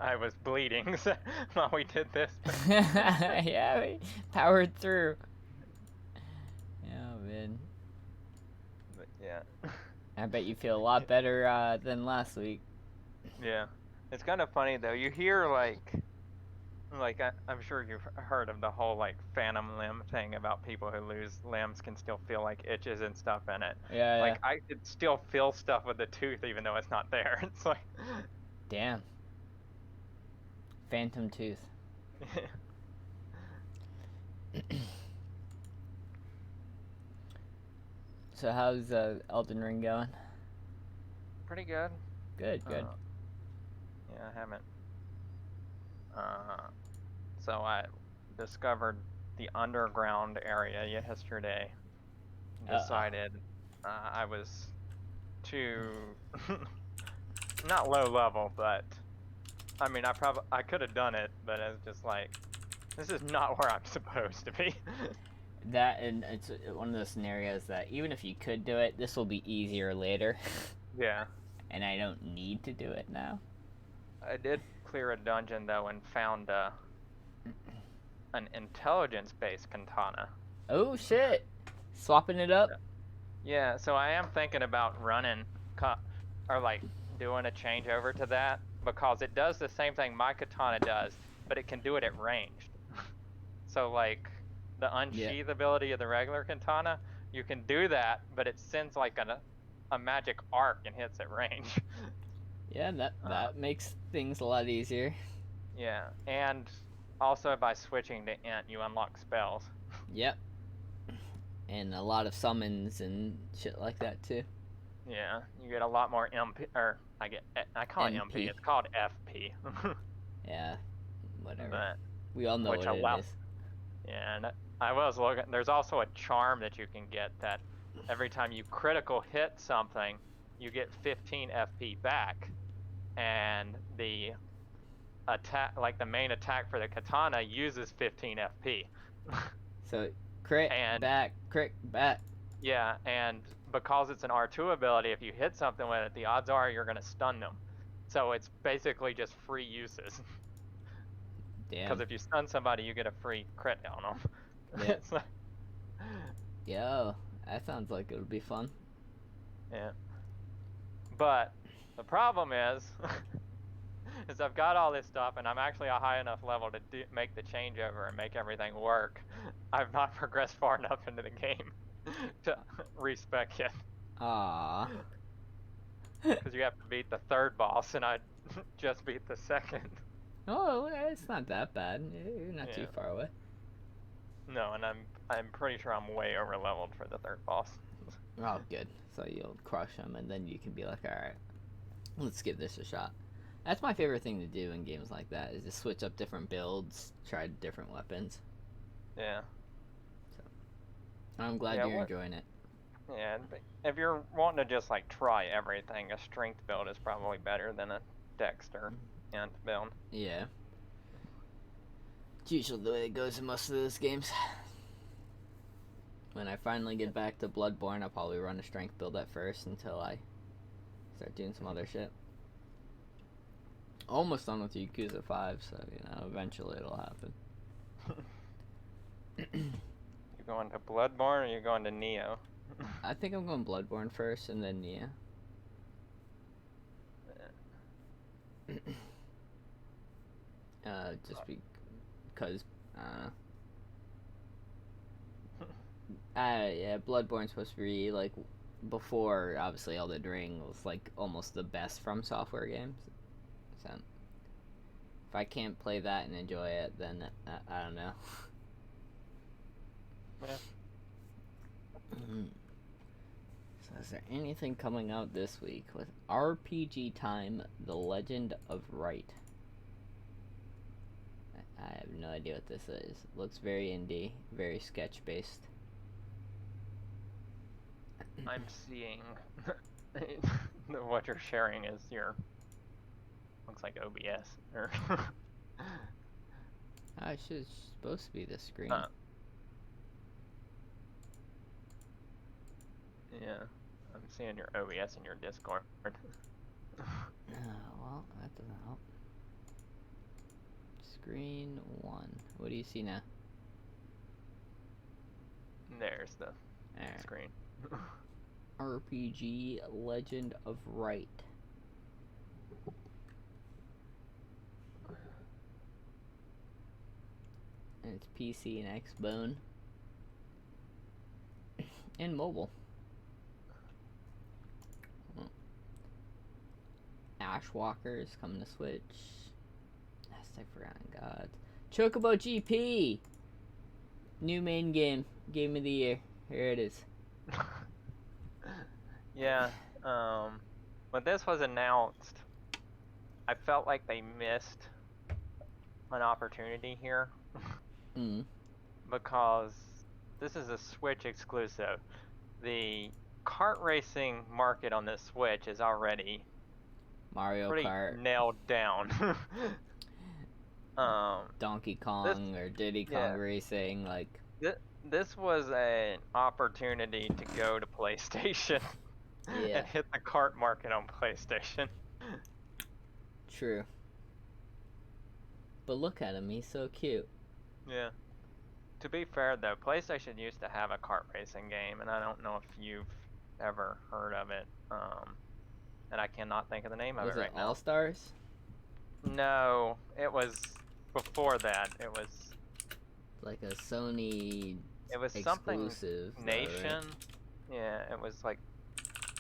I was bleeding while we did this. Yeah, we powered through. Oh man, But yeah. I bet you feel a lot better than last week. Yeah. It's kind of funny though. You hear I'm sure you've heard of the whole like phantom limb thing about people who lose limbs can still feel like itches and stuff in it. Yeah, yeah. Like I could still feel stuff with the tooth even though it's not there. It's like Damn. Phantom tooth. So how's Elden Ring going? pretty good. Good, good. Uh, yeah, I haven't. Uh, so I discovered the underground area yesterday. Uh oh. Decided I was too not low level, but I mean I could have done it, but it's just like this is not where I'm supposed to be. That and it's one of those scenarios that even if you could do it, this will be easier later, Yeah, and I don't need to do it now. I did clear a dungeon though and found an intelligence-based katana. Oh shit! Swapping it up. Yeah, so I am thinking about running or like doing a changeover to that because it does the same thing my katana does, but it can do it at ranged. So like the Yeah, unsheath ability of the regular katana, you can do that, but it sends like a magic arc and hits at range. yeah. That Uh, that makes things a lot easier. yeah, and also by switching to int, you unlock spells. Yep. And a lot of summons and shit like that too. Yeah, you get a lot more MP, or I call it MP. MP. It's called FP, Yeah, whatever. but We all know which what it allow is. yeah, and I was looking. There's also a charm that you can get that every time you critical hit something, you get 15 FP back, and the attack, like the main attack for the katana, uses 15 FP. So, crit And back, crit back. yeah, and because it's an R2 ability, if you hit something with it, the odds are you're gonna stun them. So it's basically just free uses. Because Damn. if you stun somebody, you get a free crit on them. Yep. It's like, Yo, that sounds like it would be fun. yeah. But the problem is I've got all this stuff, and I'm actually a high enough level to make the changeover and make everything work. I've not progressed far enough into the game to respec yet, Ah. because you have to beat the third boss, and I just beat the second. Oh, it's not that bad. You're not too Yeah. far away. No, and I'm pretty sure I'm way over leveled for the third boss. Oh, good. So you'll crush them, and then you can be like, all right, let's give this a shot. That's my favorite thing to do in games like that is to switch up different builds, try different weapons. Yeah. So I'm glad Yeah. you're What? enjoying it. Yeah. If you're wanting to just like try everything, a strength build is probably better than a dexter int build. Yeah. It's usually the way it goes in most of those games. When I finally get back to Bloodborne, I'll probably run a strength build at first until I start doing some other shit. Almost done with Yakuza 5, so, eventually it'll happen. You going to Bloodborne or you going to Neo? I think I'm going Bloodborne first and then Nia. Just because, yeah, Bloodborne's supposed to be, like, before, obviously, Elden Ring was, like, almost the best From Software games. So, if I can't play that and enjoy it, then I don't know. Yeah. So is there anything coming out this week with RPG Time: The Legend of Right? I have no idea what this is. It looks very indie, very sketch based. I'm seeing what you're sharing is your looks like OBS or I should supposed to be the screen. Yeah, I'm seeing your OBS in your Discord. Well, that doesn't help. Screen 1. What do you see now? There's the Alright. screen. RPG Legend of Right. And it's PC and Xbone. And mobile. Ashwalkers coming to Switch. Last I Forgotten Gods. Chocobo GP! New main game. Game of the year. Here it is. Yeah. When this was announced, I felt like they missed an opportunity here. Because this is a Switch exclusive. The kart racing market on the Switch is already Mario pretty Kart. nailed down. Donkey Kong or Diddy Kong Racing, like. This was an opportunity to go to PlayStation and hit the kart market on PlayStation. True. But look at him, he's so cute. Yeah. To be fair though, PlayStation used to have a kart racing game, and I don't know if you've ever heard of it. And I cannot think of the name of it right now. All Stars? No, it was before that. It was like a Sony. It was exclusive, something Nation. Right? Yeah, it was like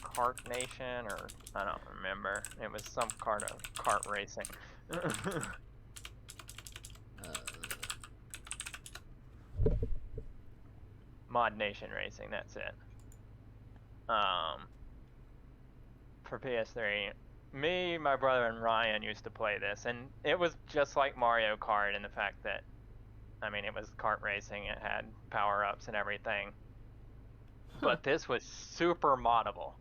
Kart Nation, or I don't remember. It was some kart racing. Mod Nation Racing, that's it. For PS3, me, my brother, and Ryan used to play this, and it was just like Mario Kart in the fact that, I mean, it was kart racing, it had power-ups and everything. But this was super moddable.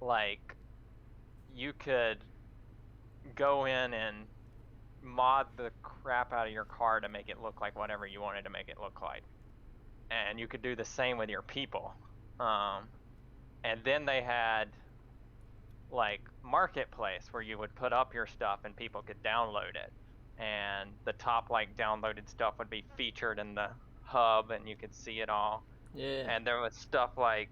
Like, you could go in and mod the crap out of your car to make it look like whatever you wanted to make it look like. And you could do the same with your people. And then they had like marketplace where you would put up your stuff and people could download it, and the top like downloaded stuff would be featured in the hub and you could see it all. And there was stuff like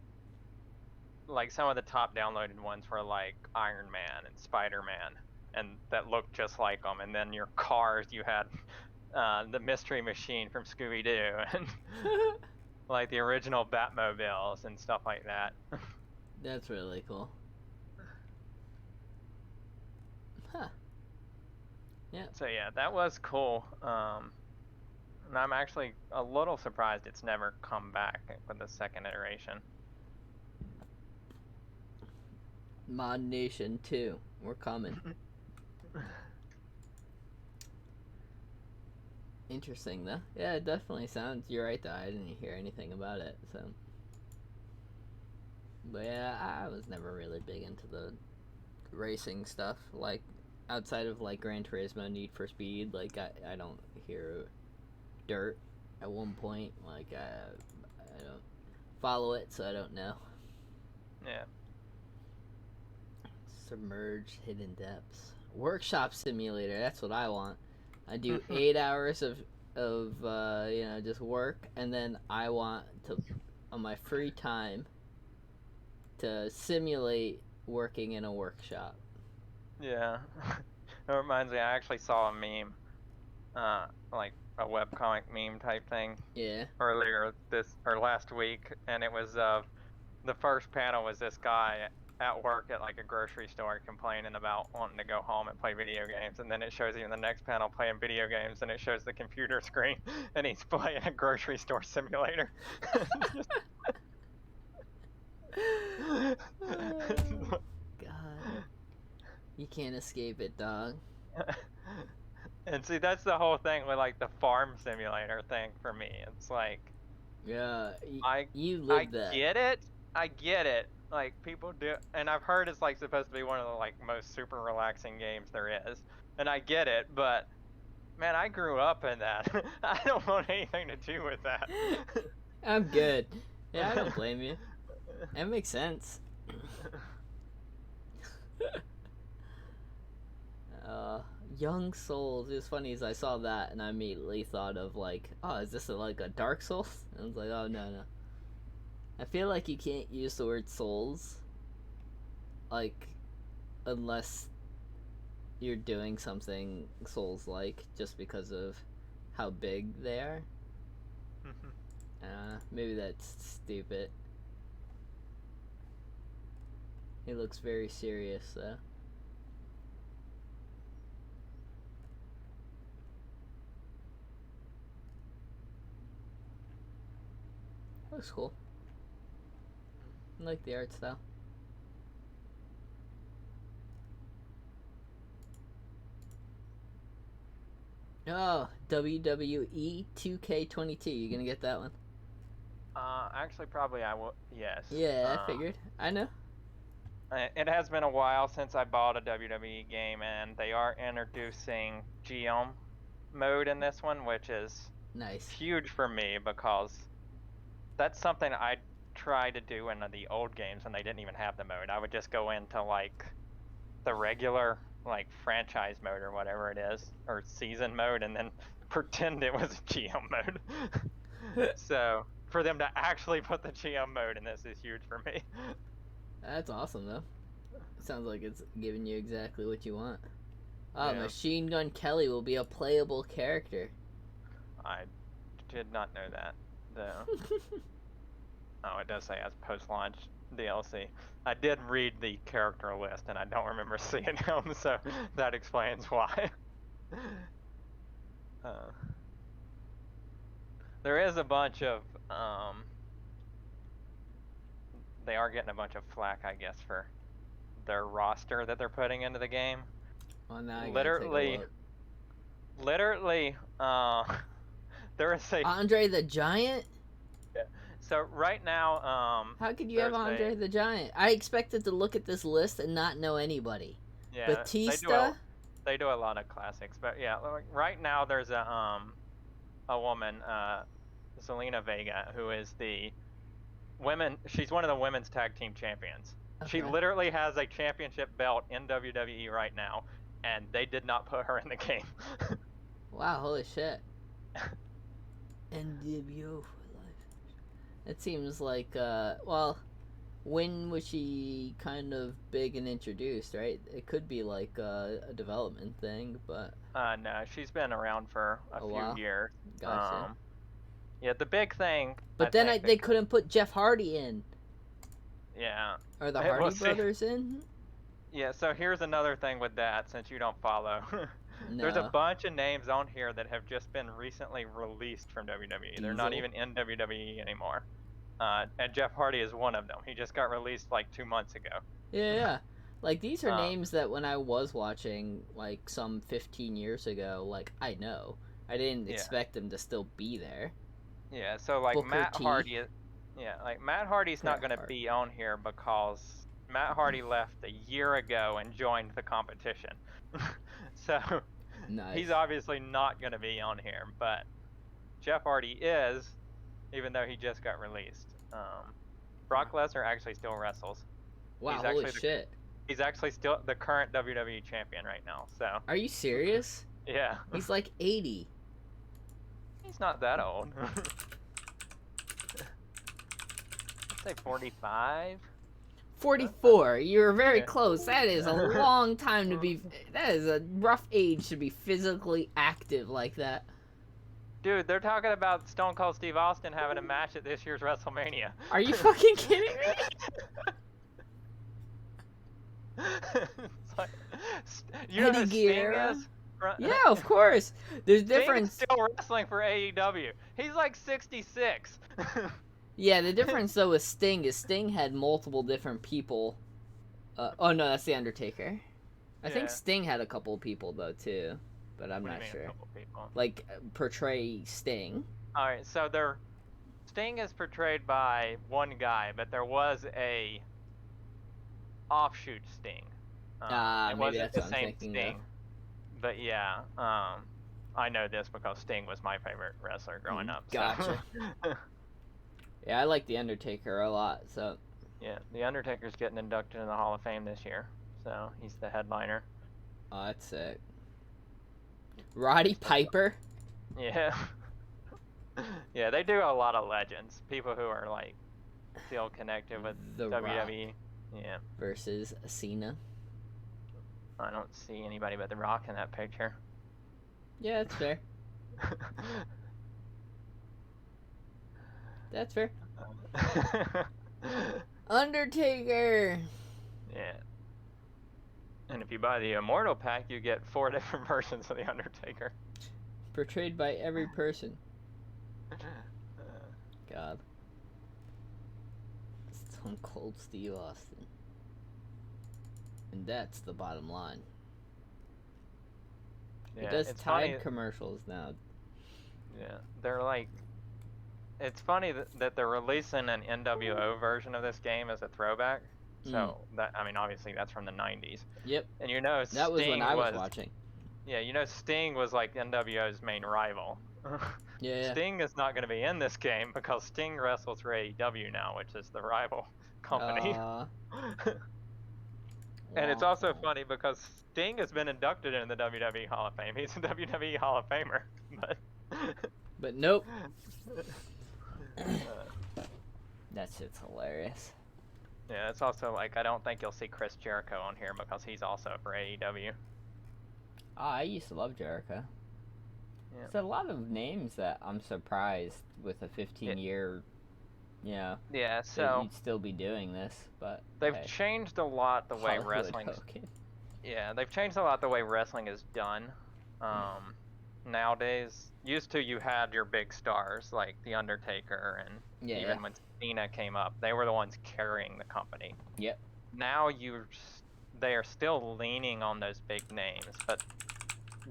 some of the top downloaded ones were like Iron Man and Spider-Man, and that looked just like them. And then your cars, you had the Mystery Machine from Scooby-Doo and like the original Batmobiles and stuff like that. That's really cool. Huh. Yeah. So yeah, that was cool. And I'm actually a little surprised it's never come back with the second iteration. Mod Nation 2. We're coming. Interesting though. Yeah, it definitely sounds. You're right though. I didn't hear anything about it. So. But yeah, I was never really big into the racing stuff. Like, outside of like Gran Turismo, Need for Speed, like I don't hear Dirt at one point. Like I don't follow it, so I don't know. Yeah. Submerged Hidden Depths. Workshop Simulator. That's what I want. I do 8 hours of just work, and then I want to, on my free time, to simulate working in a workshop. Yeah. It reminds me, I actually saw a meme, like a webcomic meme type thing. Yeah. Earlier last week, and it was the first panel was this guy at work at like a grocery store complaining about wanting to go home and play video games, and then it shows you in the next panel playing video games, and it shows the computer screen and he's playing a grocery store simulator. God, you can't escape it, dog. And see, that's the whole thing with like the farm simulator thing for me. It's like, yeah, you I live that. I get it. Like, people do, and I've heard it's like supposed to be one of the like most super relaxing games there is, and I get it, but man, I grew up in that. I don't want anything to do with that. I'm good. Yeah, I don't blame you. That makes sense. Young Souls. It was funny as I saw that and I immediately thought of like, oh, is this like a Dark Souls? And I was like, oh no. I feel like you can't use the word Souls, like, unless you're doing something Souls-like, just because of how big they are. Maybe that's stupid. He looks very serious, though. Looks cool. I like the art style. Oh, WWE 2K22. You gonna get that one? Actually, probably I will. Yes. Yeah, I figured. I know. It has been a while since I bought a WWE game, and they are introducing GM mode in this one, which is nice. Huge for me because that's something I tried to do in the old games when they didn't even have the mode. I would just go into like the regular like franchise mode or whatever it is, or season mode, and then pretend it was GM mode. So for them to actually put the GM mode in this is huge for me. That's awesome though. Sounds like it's giving you exactly what you want. Oh, Yeah. Machine Gun Kelly will be a playable character. I did not know that, though. Oh, it does say as post-launch DLC. I did read the character list, and I don't remember seeing him, so that explains why. There is a bunch of, they are getting a bunch of flack, I guess, for their roster that they're putting into the game. Oh, now I gotta take a look. Literally, there is a Andre the Giant? Yeah. So right now, how could you have Andre the Giant? I expected to look at this list and not know anybody. Yeah, Batista? They do a lot of classics, but yeah, right now there's a woman, Selena Vega, who is she's one of the women's tag team champions. Okay. She literally has a championship belt in WWE right now, and they did not put her in the game. Wow, holy shit. NWO for life. It seems like, well, when was she kind of big and introduced, right? It could be like a development thing, but... No, she's been around for a few years. Gotcha. Yeah, the big thing... But then they couldn't put Jeff Hardy in. Yeah. Or the Hardy brothers in? Yeah, so here's another thing with that, since you don't follow. No. There's a bunch of names on here that have just been recently released from WWE. Diesel. They're not even in WWE anymore. And Jeff Hardy is one of them. He just got released like 2 months ago. Yeah. Like, these are names that when I was watching, like, some 15 years ago, like, I know. I didn't expect them to still be there. Yeah, so, like, Matt Hardy... Matt Hardy's not going to be on here because Matt Hardy left a year ago and joined the competition. So, nice. He's obviously not going to be on here, but Jeff Hardy is, even though he just got released. Brock Lesnar actually still wrestles. Wow, holy shit. He's actually still the current WWE champion right now, so. Are you serious? Yeah. He's like 80. He's not that old. I'd say 45. 44. You're very close. That is a long time to be... That is a rough age to be physically active like that. Dude, they're talking about Stone Cold Steve Austin having a match at this year's WrestleMania. Are you fucking kidding me? It's like, you know who Sting is? Yeah, of course. There's difference. Sting's still wrestling for AEW. He's like 66. Yeah, the difference though with Sting is Sting had multiple different people. Oh no, that's the Undertaker. I think Sting had a couple of people though too, but I'm not sure. A couple people? Like portray Sting. All right, so Sting is portrayed by one guy, but there was a offshoot Sting. It wasn't the same Sting. Of. But yeah, I know this because Sting was my favorite wrestler growing up. So. Gotcha. Yeah, I like The Undertaker a lot, so... Yeah, The Undertaker's getting inducted in the Hall of Fame this year, so he's the headliner. Oh, that's sick. Roddy Piper. Yeah. Yeah, they do a lot of legends. People who are like still connected with The WWE. Rock Yeah. versus Cena. I don't see anybody but The Rock in that picture. Yeah, that's fair. That's fair. Undertaker. Yeah. And if you buy the Immortal pack, you get 4 different versions of the Undertaker. Portrayed by every person. God. Stone Cold Steve Austin. And that's the bottom line. Yeah, It does it's Tide funny. commercials now. Yeah, they're like. It's funny that they're releasing an NWO version of this game as a throwback. So that, I mean, obviously that's from the 90s. Yep. And you know, That was when Sting I was watching. Yeah, you know, Sting was like NWO's main rival. Yeah. Sting is not going to be in this game because Sting wrestles for AEW now, which is the rival company. And it's also funny because Sting has been inducted into the WWE Hall of Fame. He's a WWE Hall of Famer, but nope. That shit's hilarious. Yeah, it's also like I don't think you'll see Chris Jericho on here because he's also for AEW. Oh, I used to love Jericho. Yeah. It's a lot of names that I'm surprised with a 15-year, Yeah, that so you'd still be doing this, but they've changed a lot the way wrestling. Yeah, they've changed a lot the way wrestling is done. Nowadays, used to you had your big stars like The Undertaker and even when Cena came up, they were the ones carrying the company. Yep. Now they are still leaning on those big names, but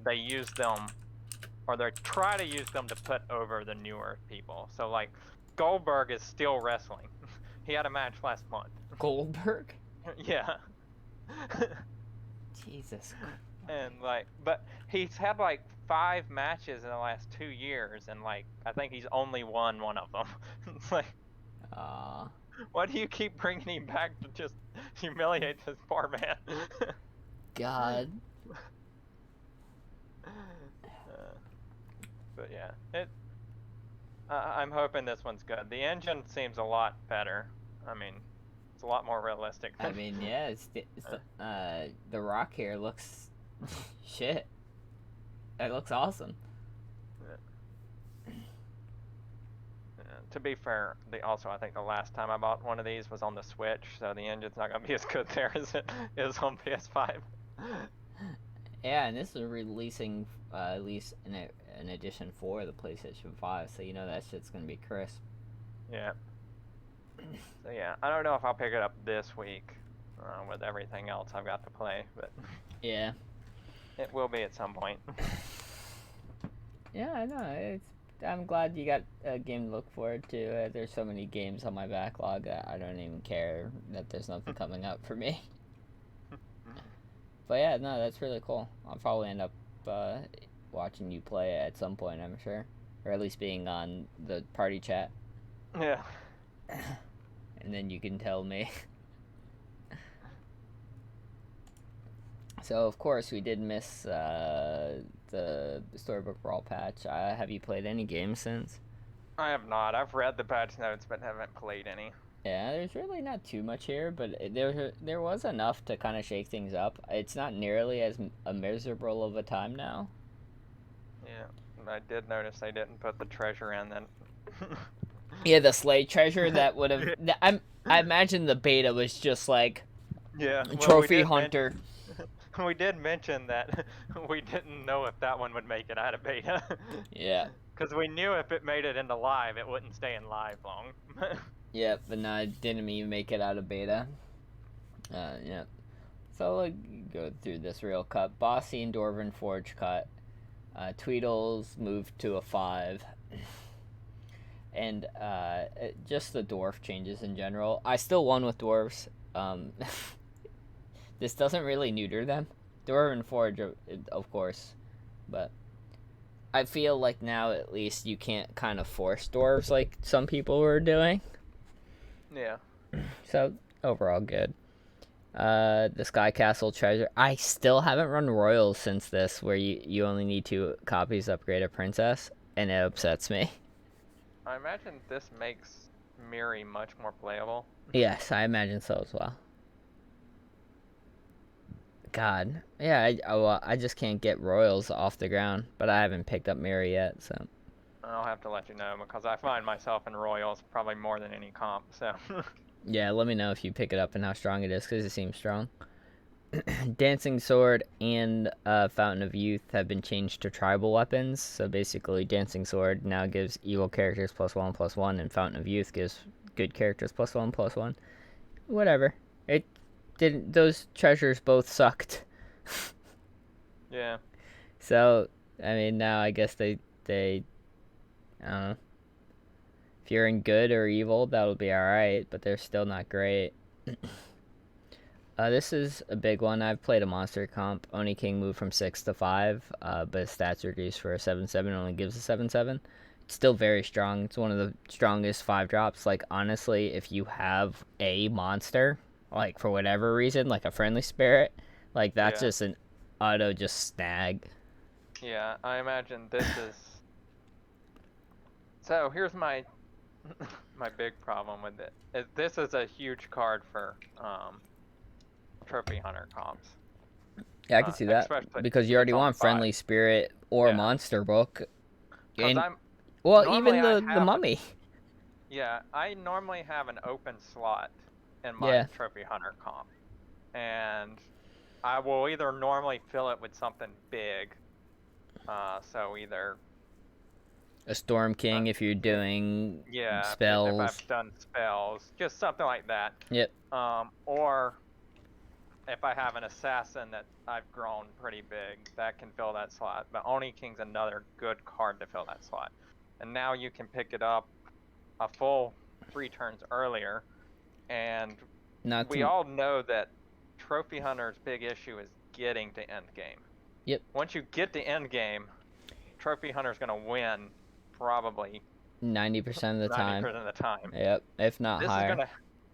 they use them, or they try to use them to put over the newer people. So like Goldberg is still wrestling. He had a match last month. Goldberg? Yeah. Jesus. And like, but he's had like 5 matches in the last 2 years, and like I think he's only won one of them. It's like, why do you keep bringing him back to just humiliate this poor man? God. But yeah, I'm hoping this one's good. The engine seems a lot better. I mean, it's a lot more realistic. I mean, yeah, the Rock here looks shit. It looks awesome. To be fair, also I think the last time I bought one of these was on the Switch, so the engine's not gonna be as good there as it is on PS5. Yeah, and this is releasing at least an edition for the PlayStation 5, so you know that shit's gonna be crisp. Yeah. So yeah, I don't know if I'll pick it up this week with everything else I've got to play, but yeah, it will be at some point. Yeah, I know. I'm glad you got a game to look forward to. There's so many games on my backlog that I don't even care that there's nothing coming up for me. But yeah, no, that's really cool. I'll probably end up watching you play it at some point, I'm sure. Or at least being on the party chat. Yeah. And then you can tell me. So, of course, we did miss the Storybook Brawl patch. Have you played any games since? I have not. I've read the patch notes, but haven't played any. Yeah, there's really not too much here, but there was enough to kind of shake things up. It's not nearly as miserable of a time now. Yeah, I did notice they didn't put the treasure in then. Yeah, the Slay treasure that would have... I imagine the beta was just like... Yeah. Trophy hunter. We did mention that we didn't know if that one would make it out of beta. Yeah. Because we knew if it made it into live, it wouldn't stay in live long. Yeah, but no, it didn't even make it out of beta. Yeah. So we'll go through this real cut. Bossy and Dwarven Forge cut. Tweedles moved to a 5. And just the dwarf changes in general. I still won with dwarves. This doesn't really neuter them. Dwarven Forge, of course. But I feel like now at least you can't kind of force dwarves like some people were doing. Yeah. So, overall good. The Sky Castle treasure. I still haven't run Royals since this, where you only need 2 copies to upgrade a princess, and it upsets me. I imagine this makes Miri much more playable. Yes, I imagine so as well. God, yeah, I just can't get Royals off the ground, but I haven't picked up Miri yet, so. I'll have to let you know because I find myself in Royals probably more than any comp. So. Yeah, let me know if you pick it up and how strong it is, because it seems strong. Dancing Sword and Fountain of Youth have been changed to tribal weapons. So basically, Dancing Sword now gives evil characters +1/+1, and Fountain of Youth gives good characters +1/+1. Whatever. It didn't. Those treasures both sucked. Yeah. So I mean, now I guess they I don't know. If you're in good or evil, that'll be alright, but they're still not great. This is a big one. I've played a monster comp. Oni King moved from 6 to 5, but his stats reduced for a 7/7, only gives a 7/7. It's still very strong. It's one of the strongest 5 drops. Like, honestly, if you have a monster, like, for whatever reason, like a friendly spirit, like, that's just an auto just snag. Yeah, I imagine this is. So here's my my big problem with it. This is a huge card for trophy hunter comps. Yeah, I can see that because you already want friendly spirit or monster book. And, even the mummy. Yeah, I normally have an open slot in my trophy hunter comp, and I will either normally fill it with something big. So either a Storm King if you're doing spells. If I've done spells, just something like that. Yep. Or if I have an assassin that I've grown pretty big, that can fill that slot. But Oni King's another good card to fill that slot. And now you can pick it up a full 3 turns earlier. And we all know that Trophy Hunter's big issue is getting to end game. Yep. Once you get to end game, Trophy Hunter's going to win probably 90% of the time. 90% of the time. Yep, if not higher.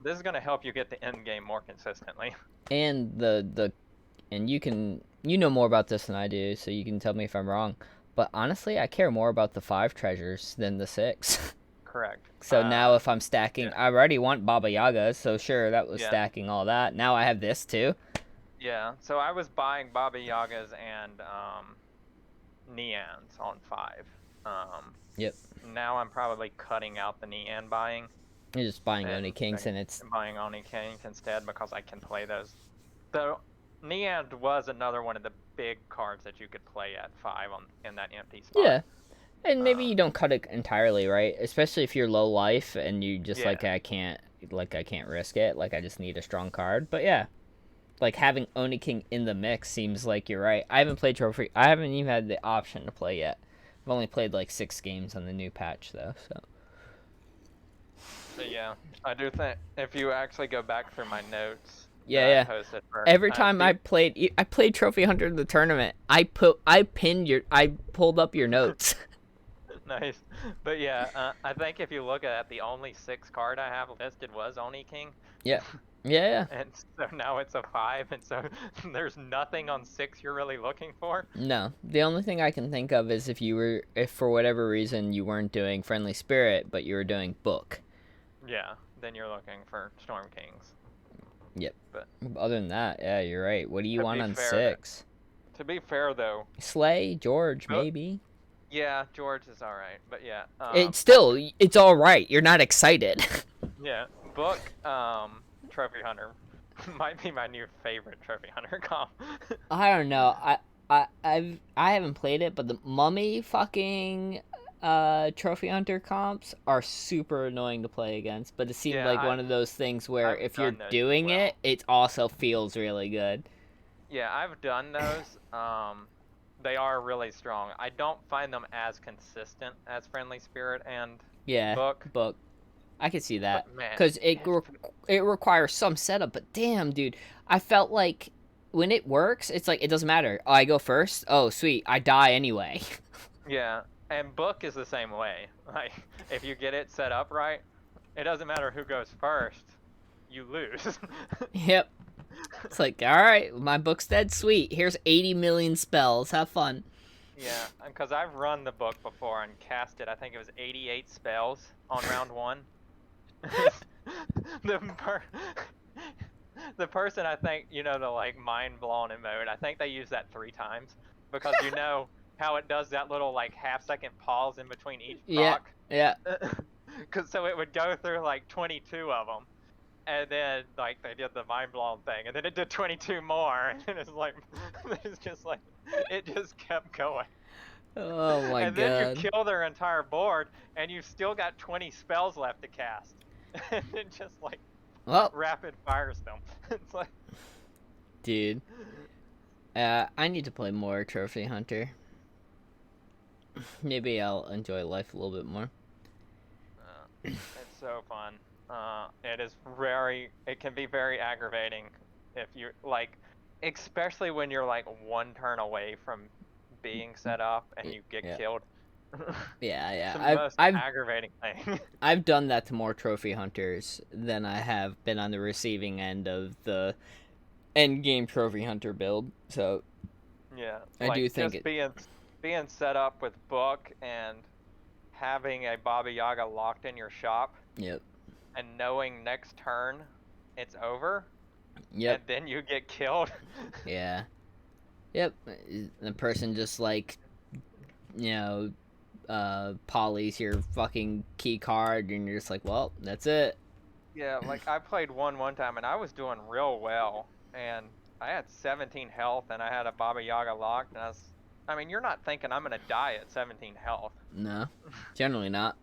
This is going to help you get to end game more consistently. And and you know more about this than I do, so you can tell me if I'm wrong. But honestly, I care more about the 5 treasures than the 6. Correct. So now if I'm stacking, I already want Baba Yaga, so sure, that was stacking all that. Now I have this too. Yeah, so I was buying Baba Yagas and Neans on 5. Yep. Now I'm probably cutting out the Nean buying. You're just buying Oni Kings, and it's buying Oni Kings instead because I can play those. Though Nean was another one of the big cards that you could play at 5 in that empty spot. Yeah, and maybe you don't cut it entirely, right? Especially if you're low life and you just I can't risk it. Like, I just need a strong card. But yeah, like having Oni King in the mix seems like you're right. I haven't played Trophy. I haven't even had the option to play yet. I've only played like 6 games on the new patch though, so. But yeah, I do think if you actually go back through my notes. Yeah. Every time I played Trophy Hunter in the tournament, I pulled up your notes. Nice. But yeah, I think if you look at it, the only 6 card I have listed was Oni King. Yeah. And so now it's a 5, and so there's nothing on 6 you're really looking for. No, the only thing I can think of is if for whatever reason you weren't doing Friendly Spirit, but you were doing Book. Yeah, then you're looking for Storm Kings. Yep. But other than that, yeah, you're right. What do you want on 6? To be fair, though. Slay, George, maybe. Yeah, George is all right, but yeah. It's all right. You're not excited. Yeah, Book, Trophy Hunter might be my new favorite Trophy Hunter comp. I don't know. I haven't played it, but the Mummy fucking Trophy Hunter comps are super annoying to play against. But it seemed like one of those things where if you're doing it, it also feels really good. Yeah, I've done those. They are really strong. I don't find them as consistent as Friendly Spirit and Book. I can see that because it requires some setup. But damn, dude, I felt like when it works, it's like it doesn't matter. Oh, I go first. Oh, sweet, I die anyway. Yeah, and Book is the same way. Like, if you get it set up right, it doesn't matter who goes first. You lose. Yep. It's like, all right, my book's dead. Sweet. Here's 80 million spells. Have fun. Yeah, because I've run the book before and casted, I think it was 88 spells on round one. the per the person I think, the like mind blown emote, I think they use that 3 times because how it does that little like half-second pause in between each Yeah, proc. yeah. So it would go through like 22 of them, and then like they did the mind blown thing, and then it did 22 more, and it's like it's just like it just kept going. Oh my And then you god. kill their entire board, and you've still got 20 spells left to cast, and it just like Well, rapid fires them. It's like, dude. I need to play more Trophy Hunter. Maybe I'll enjoy life a little bit more. it's so fun. It can be very aggravating if you like, especially when you're like one turn away from being set up and you get Yeah. killed. Yeah, It's the yeah. most I've aggravating thing. I've done that to more Trophy Hunters than I have been on the receiving end of the end game Trophy Hunter build. So Yeah, I like do think just being set up with book and having a Baba Yaga locked in your shop Yep. and knowing next turn it's over, Yep. and then you get killed. Yeah. Yep. The person just like, polys your fucking key card, and you're just like, well, that's it. Yeah, like I played one time and I was doing real well, and I had 17 health and I had a Baba Yaga locked, and I mean, you're not thinking I'm gonna die at 17 health. No, generally not.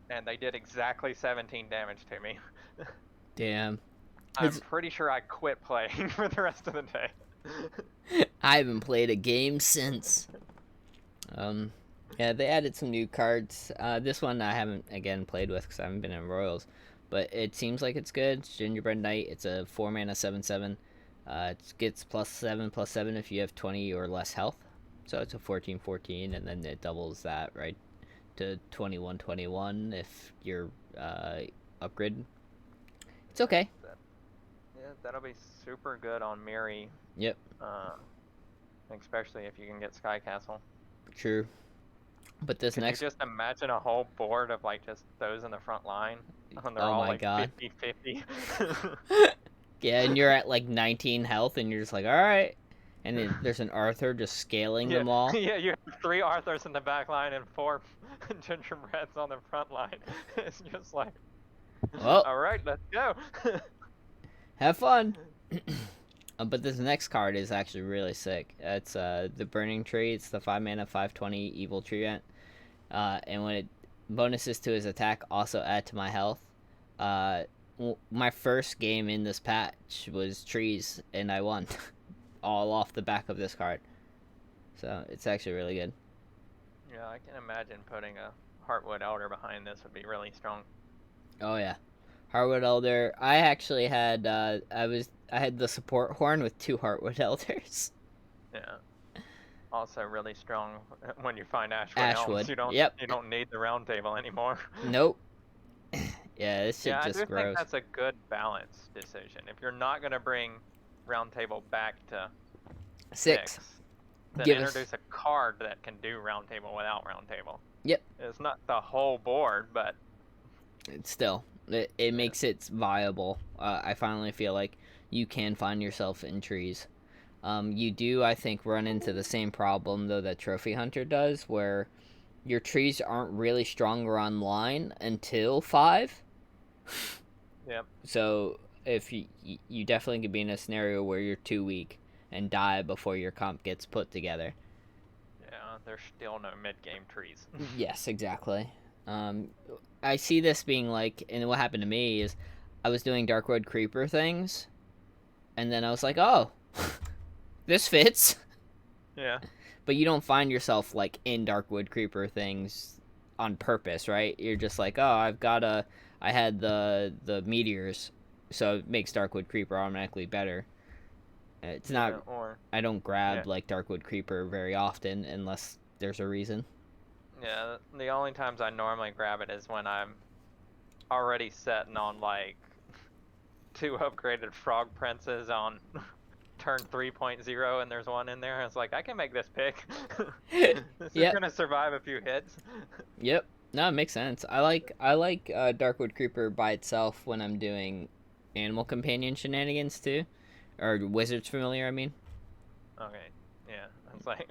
And they did exactly 17 damage to me. Damn. I'm pretty sure I quit playing for the rest of the day. I haven't played a game since. Yeah, they added some new cards. This one I haven't again played with because I haven't been in Royals, but it seems like it's good. It's Gingerbread Knight. It's a 4-mana 7/7. It gets +7/+7 if you have 20 or less health. So it's a 14/14, and then it doubles that right to 21/21 if you're upgraded. It's okay. Yeah, that'll be super good on Miri. Yep. Especially if you can get Sky Castle. True. But this Can next, you just imagine a whole board of like just those in the front line? And they're oh all my like god. 50-50. Yeah, and you're at like 19 health, and you're just like, all right. And then there's an Arthur just scaling them all. Yeah, you have 3 Arthurs in the back line and 4 Gingerbreads on the front line. It's just like, Well, all right, let's go. have fun. But this next card is actually really sick. It's the Burning Tree. It's the 5-mana 5/20 Evil Treant. And when it bonuses to his attack, also add to my health. My first game in this patch was trees, and I won. All off the back of this card. So it's actually really good. Yeah, I can imagine putting a Heartwood Elder behind this would be really strong. Oh yeah, Heartwood Elder. I actually had I had the support horn with 2 Heartwood Elders. Yeah. Also really strong when you find Ashwood Ashwood. Elms. Yep. You don't need the round table anymore. Nope. Yeah, this shit Yeah, just I do grows. think that's a good balance decision. If you're not gonna bring round table back to 6, then Give us- introduce a card that can do round table without round table. Yep. It's not the whole board, but Still, it makes it viable. I finally feel like you can find yourself in trees. You do, I think, run into the same problem though that Trophy Hunter does, where your trees aren't really stronger online until 5. Yep. So if you definitely could be in a scenario where you're too weak and die before your comp gets put together. Yeah, there's still no mid-game trees. Yes, exactly. I see this being like, and what happened to me is I was doing Darkwood Creeper things, and then I was like, oh, this fits. Yeah. But you don't find yourself like in Darkwood Creeper things on purpose, right? You're just like, oh, I had the meteors, so it makes Darkwood Creeper automatically better. It's not. I don't grab like Darkwood Creeper very often unless there's a reason. Yeah, the only times I normally grab it is when I'm already setting on like 2 upgraded frog princes on turn 3.0 and there's one in there. I was like, I can make this pick. This is Yep. gonna survive a few hits. Yep. No, it makes sense. I like Darkwood Creeper by itself when I'm doing animal companion shenanigans too, or wizards familiar. I mean, Okay, yeah. I was like,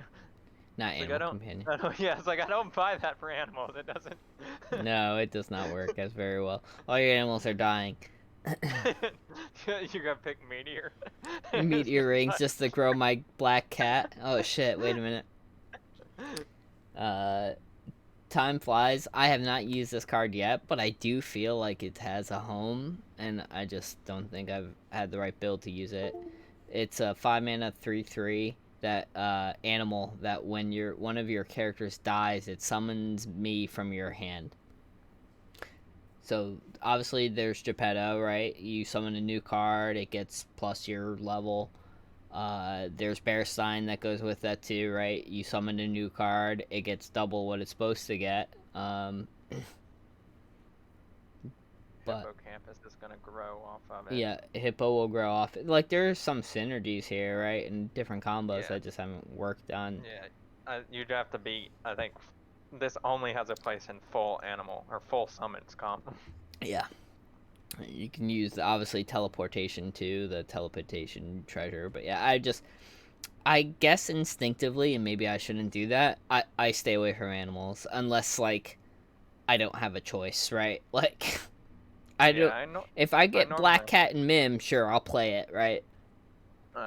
not it's like animal companion. yeah, it's like I don't buy that for animals. It doesn't. No, it does not work as very well. All your animals are dying. You're gonna pick meteor. Meteor rings just to grow my black cat. Oh shit! Wait a minute. Time flies. I have not used this card yet, but I do feel like it has a home, and I just don't think I've had the right build to use it. It's a 5-mana 3/3 that animal that when one of your characters dies, it summons me from your hand. So obviously there's Geppetto, right? You summon a new card, it gets plus your level. There's Bearstein that goes with that too, right? You summon a new card, it gets double what it's supposed to get. But Hippocampus is gonna grow off of it. yeah, Hippo will grow off. Like there's some synergies here, right? And different combos that just haven't worked on. Yeah, you'd have to be. I think this only has a place in full animal or full summons comp. Yeah. You can use obviously teleportation too, the teleportation treasure. But yeah, I guess instinctively, and maybe I shouldn't do that. I stay away from animals unless like I don't have a choice, right? Like I don't. I know. If I get Black normally, Cat and Mim, sure I'll play it, right?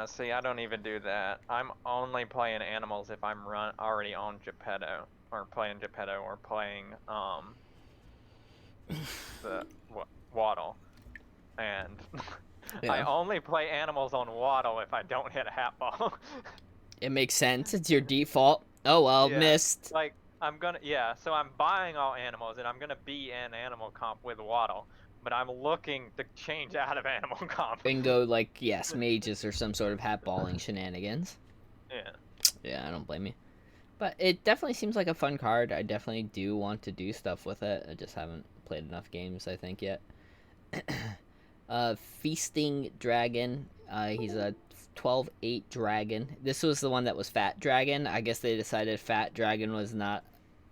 See, I don't even do that. I'm only playing animals if I'm already on Geppetto or playing Geppetto or playing the Waddle, and Yeah. I only play animals on Waddle if I don't hit a hat ball. It makes sense. It's your default. Oh well, Yeah, missed. Like so I'm buying all animals and I'm gonna be in animal comp with Waddle, but I'm looking to change out of animal comp. And go like yes, mages or some sort of hat balling shenanigans. Yeah. Yeah, I don't blame you. But it definitely seems like a fun card. I definitely do want to do stuff with it. I just haven't played enough games, I think, yet. Feasting Dragon. He's a 12/8 dragon. This was the one that was Fat Dragon. I guess they decided Fat Dragon was not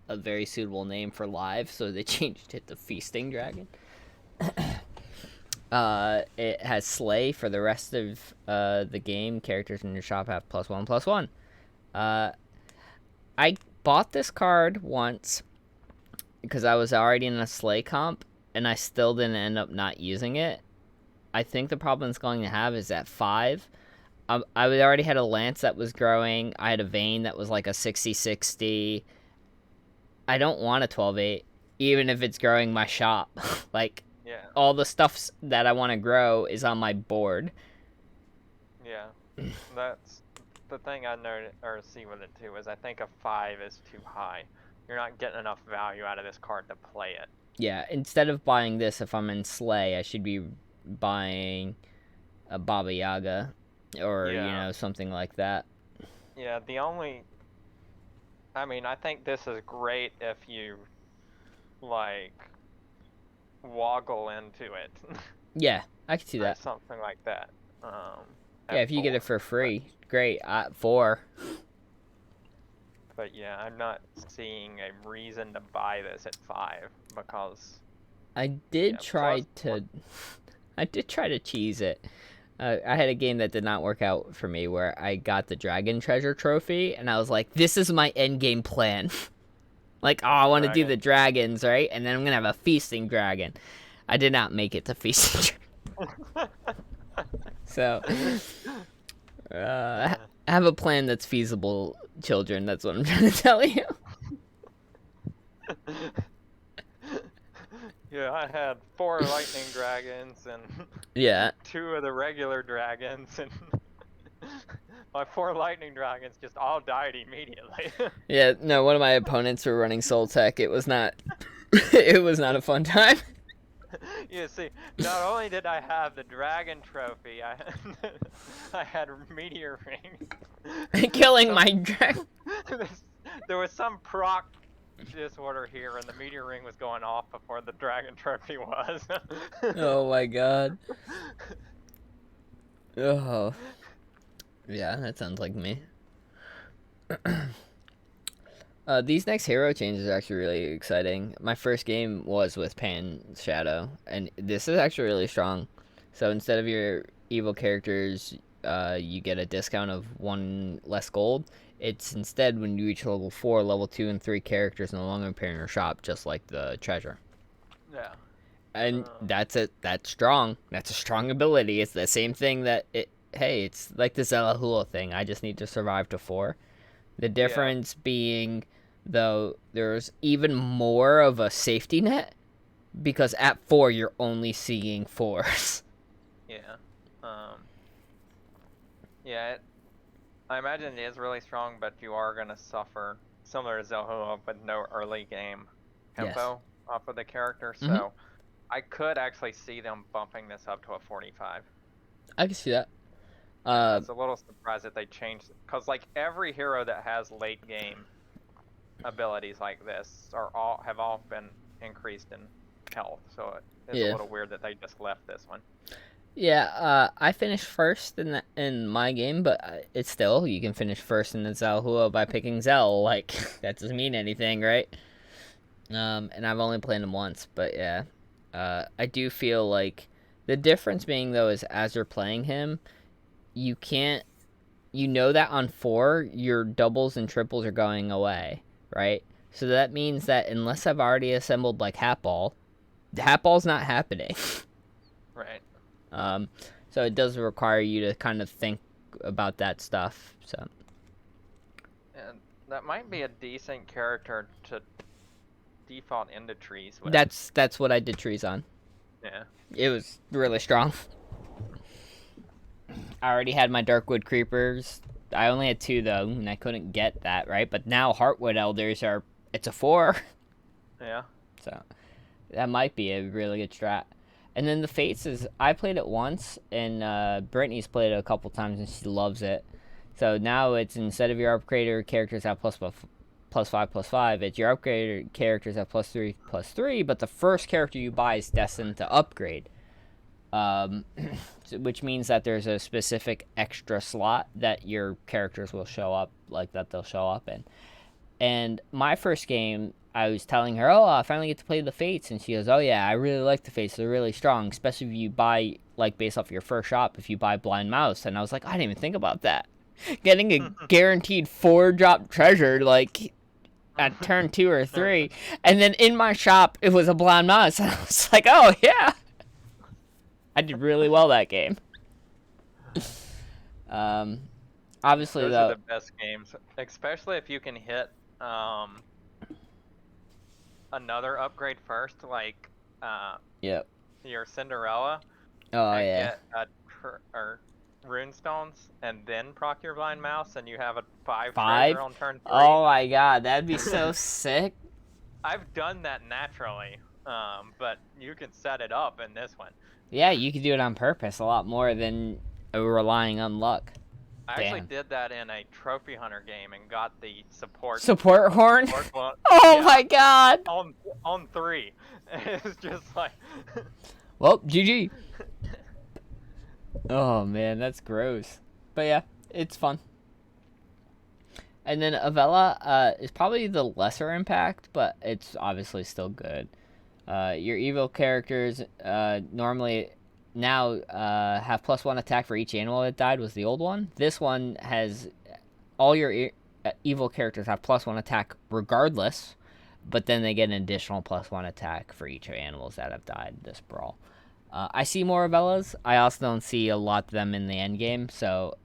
a very suitable name for live, so they changed it to Feasting Dragon. It has Slay for the rest of the game. Characters in your shop have +1/+1. I bought this card once because I was already in a Slay comp, and I still didn't end up not using it. I think the problem it's going to have is at 5. I already had a Lance that was growing. I had a Vayne that was like a 60/60. I don't want a 12/8, even if it's growing my shop. Like, Yeah. all the stuff that I want to grow is on my board. Yeah. That's the thing I noted or see with it too is I think a 5 is too high. You're not getting enough value out of this card to play it. Yeah, instead of buying this, if I'm in Slay, I should be buying a Baba Yaga or, something like that. Yeah, I think this is great if you, like, woggle into it. Yeah, I can see or that. something like that. Yeah, if you get it for free, great. 4. But yeah, I'm not seeing a reason to buy this at 5 because I did try to cheese it. I had a game that did not work out for me where I got the Dragon Treasure Trophy, and I was like, this is my end game plan. Like, oh, I want to do the dragons, right? And then I'm going to have a Feasting Dragon. I did not make it to Feasting Dragon. So, have a plan that's feasible, children. That's what I'm trying to tell you. Yeah, I had 4 lightning dragons and Yeah. 2 of the regular dragons, and my 4 lightning dragons just all died immediately. Yeah, no, one of my opponents were running Soul Tech. It was not it was not a fun time. You see, not only did I have the dragon trophy, I had meteor ring. Killing my dragon. There was some proc disorder here, and the meteor ring was going off before the dragon trophy was. Oh my god. Oh. Yeah, that sounds like me. These next hero changes are actually really exciting. My first game was with Pan Shadow, and this is actually really strong. So instead of your evil characters, you get a discount of 1 less gold. It's instead when you reach level 4, level 2, and 3 characters no longer appear in your shop, just like the treasure. Yeah. And that's it. That's strong. That's a strong ability. It's the same thing that it. Hey, it's like the Zelahula thing. I just need to survive to 4. The Yeah. difference being, though, there's even more of a safety net because at 4 you're only seeing 4s. Yeah. Um. Yeah. I imagine it is really strong, but you are gonna suffer similar to Zelhua with no early game Yes. tempo off of the character. Mm-hmm. So I could actually see them bumping this up to a 45. I can see that. Yeah, I was a little surprised that they changed, because like every hero that has late game abilities like this have all been increased in health. So it's a Yeah. little weird that they just left this one. Yeah, I finished first in my game, but it's still, you can finish first in the Zelhua by picking Zell. Like, that doesn't mean anything, right? And I've only played him once, but yeah. I do feel like the difference being, though, is as you're playing him, you can't, you know that on 4, your doubles and triples are going away, right? So that means that unless I've already assembled, like, Hat Ball, Hat Ball's not happening. Right. Um, so it does require you to kind of think about that stuff. So And that might be a decent character to default into trees with. that's what I did trees on. Yeah. It was really strong. I already had my Darkwood Creepers. I only had 2 though, and I couldn't get that right. But now Heartwood Elders are, it's a 4, Yeah. so that might be a really good strat. And then the Fates is, I played it once, and Brittany's played it a couple times, and she loves it. So now it's, instead of your upgrader characters have +5/+5, it's your upgrader characters have +3/+3, but the first character you buy is destined to upgrade. Which means that there's a specific extra slot that your characters will show up, like that they'll show up in. And my first game, I was telling her, "Oh, I finally get to play the Fates," and she goes, "Oh yeah, I really like the Fates. They're really strong, especially if you buy, like, based off your first shop. If you buy Blind Mouse." And I was like, "I didn't even think about that. Getting a guaranteed 4-drop treasure, like, at turn 2 or 3, and then in my shop it was a Blind Mouse." And I was like, "Oh yeah, I did really well that game." Obviously, Those are though. the best games, especially if you can hit another upgrade first, like Yep. your Cinderella, Oh and yeah. get or runestones, and then proc your blind mouse, and you have a 5 treasure 5. on turn 3. Oh my god, that'd be so sick. I've done that naturally, but you can set it up in this one. Yeah, you could do it on purpose a lot more than relying on luck. I actually Damn. did that in a trophy hunter game and got the Support horn? support one. Oh Yeah, my god! on 3. It's just like Well, GG. Oh man, that's gross. But yeah, it's fun. And then Avella is probably the lesser impact, but it's obviously still good. Your evil characters normally now have +1 attack for each animal that died, was the old one. This one has all your evil characters have +1 attack regardless, but then they get an additional +1 attack for each animals that have died this brawl. I see more Avellas. I also don't see a lot of them in the end game, so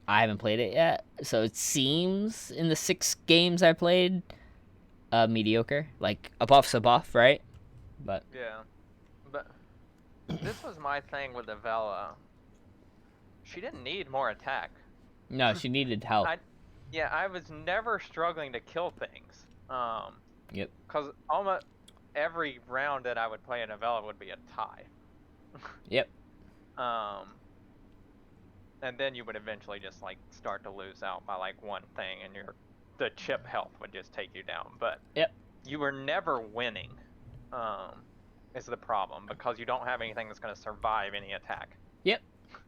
I haven't played it yet. So it seems in the 6 games I played, mediocre. Like, a buff's a buff, right? But yeah. But this was my thing with Avella. She didn't need more attack. no, she needed help. I was never struggling to kill things. Yep. Because almost every round that I would play in Avella would be a tie. Yep. And then you would eventually just like start to lose out by like one thing, and the chip health would just take you down. But Yep. you were never winning. Is the problem, because you don't have anything that's going to survive any attack. Yep.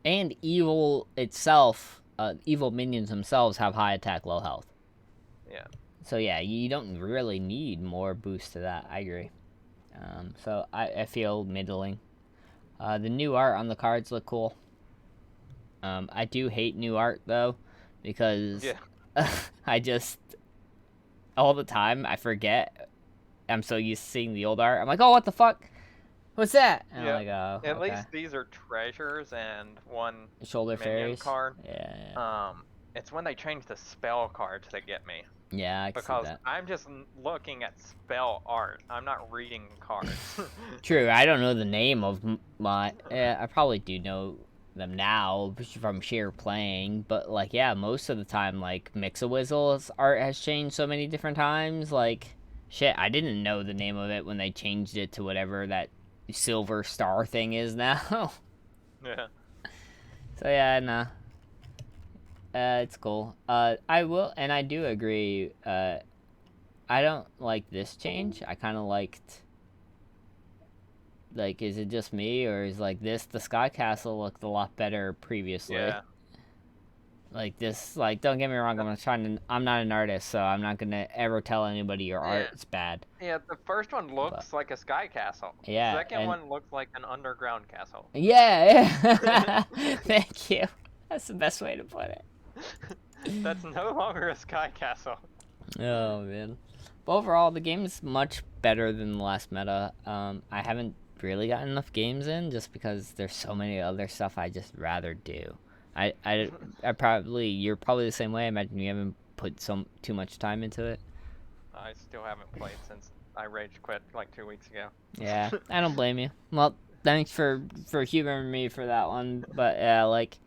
And evil itself evil minions themselves have high attack, low health. Yeah. So yeah, you don't really need more boost to that. I agree. So I feel middling. The new art on the cards look cool. I do hate new art though, because I just all the time I forget. I'm so used to seeing the old art. I'm like, oh, what the fuck? What's that? And I'm like, oh, At okay. least these are treasures and one Shoulder minion fairies card. Yeah. It's when they change the spell cards that get me. Yeah, I can see Because that. I'm just looking at spell art. I'm not reading cards. True, I don't know the name of my. I probably do know them now from sheer playing, but like, yeah, most of the time, like Mix-a-Wizzle's art has changed so many different times. Like, shit, I didn't know the name of it when they changed it to whatever that silver star thing is now. Yeah. So yeah, nah. It's cool. I will, and I do agree. I don't like this change. I kind of liked. Like, is it just me, or is like this? The Sky Castle looked a lot better previously. Yeah. Like this, like don't get me wrong. I'm not an artist, so I'm not gonna ever tell anybody your art's bad. Yeah, the first one looks like a sky castle. Yeah, The second one looks like an underground castle. Yeah. Thank you. That's the best way to put it. That's no longer a sky castle. Oh man. But overall, the game is much better than the last meta. I haven't really got enough games in just because there's so many other stuff I just rather do. I probably you're probably the same way. I imagine you haven't put too much time into it. I still haven't played since I rage quit like 2 weeks ago. Yeah, I don't blame you. Well, thanks for humoring me for that one. But yeah, like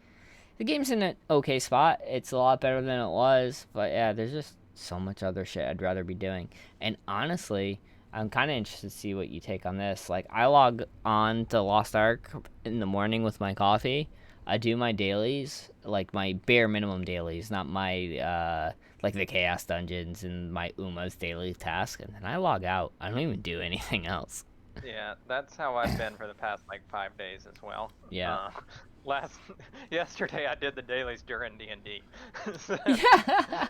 the game's in an okay spot. It's a lot better than it was. But yeah, there's just so much other shit I'd rather be doing. And honestly, I'm kind of interested to see what you take on this. Like, I log on to Lost Ark in the morning with my coffee. I do my dailies, like my bare minimum dailies, not my like the chaos dungeons and my Uma's daily task, and then I log out. I don't even do anything else. Yeah, that's how I've been for the past like 5 days as well. Yeah. Yesterday I did the dailies during D&D. Yeah.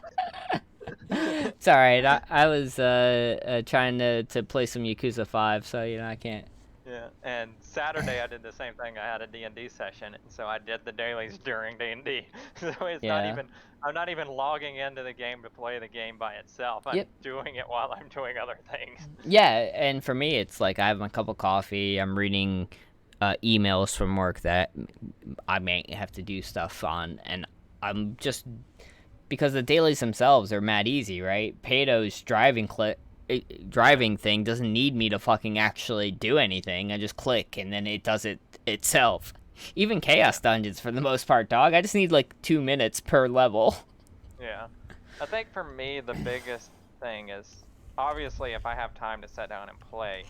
It's all right. I was trying to play some Yakuza 5, so I can't. Yeah, and Saturday I did the same thing. I had a D&D session, and so I did the dailies during D&D. So it's I'm not even logging into the game to play the game by itself. I'm doing it while I'm doing other things. Yeah, and for me, it's like I have my cup of coffee. I'm reading emails from work that I may have to do stuff on, and I'm just because the dailies themselves are mad easy, right? Pato's driving thing doesn't need me to fucking actually do anything. I just click and then it does it itself. Even chaos dungeons for the most part, dog. I just need like 2 minutes per level. Yeah. I think for me the biggest thing is obviously if I have time to sit down and play,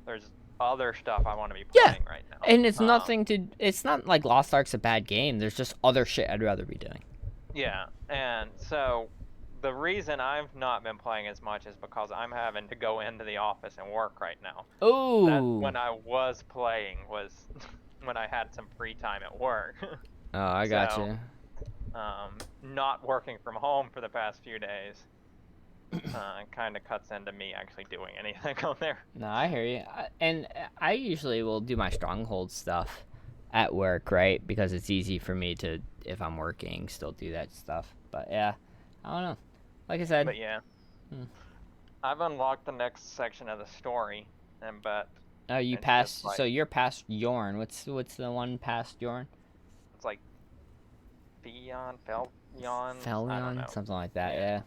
there's other stuff I want to be playing right now. And it's it's not like Lost Ark's a bad game. There's just other shit I'd rather be doing. Yeah. And so the reason I've not been playing as much is because I'm having to go into the office and work right now. Oh. When I was playing was when I had some free time at work. Oh, I got you. Not working from home for the past few days kind of cuts into me actually doing anything on there. No, I hear you. And I usually will do my stronghold stuff at work, right? Because it's easy for me to, if I'm working, still do that stuff. But yeah, I don't know. Like I said. But yeah. I've unlocked the next section of the story, but. Oh, you passed. So you're past Yorn. What's the one past Yorn? It's like Felion, something like that. Yeah.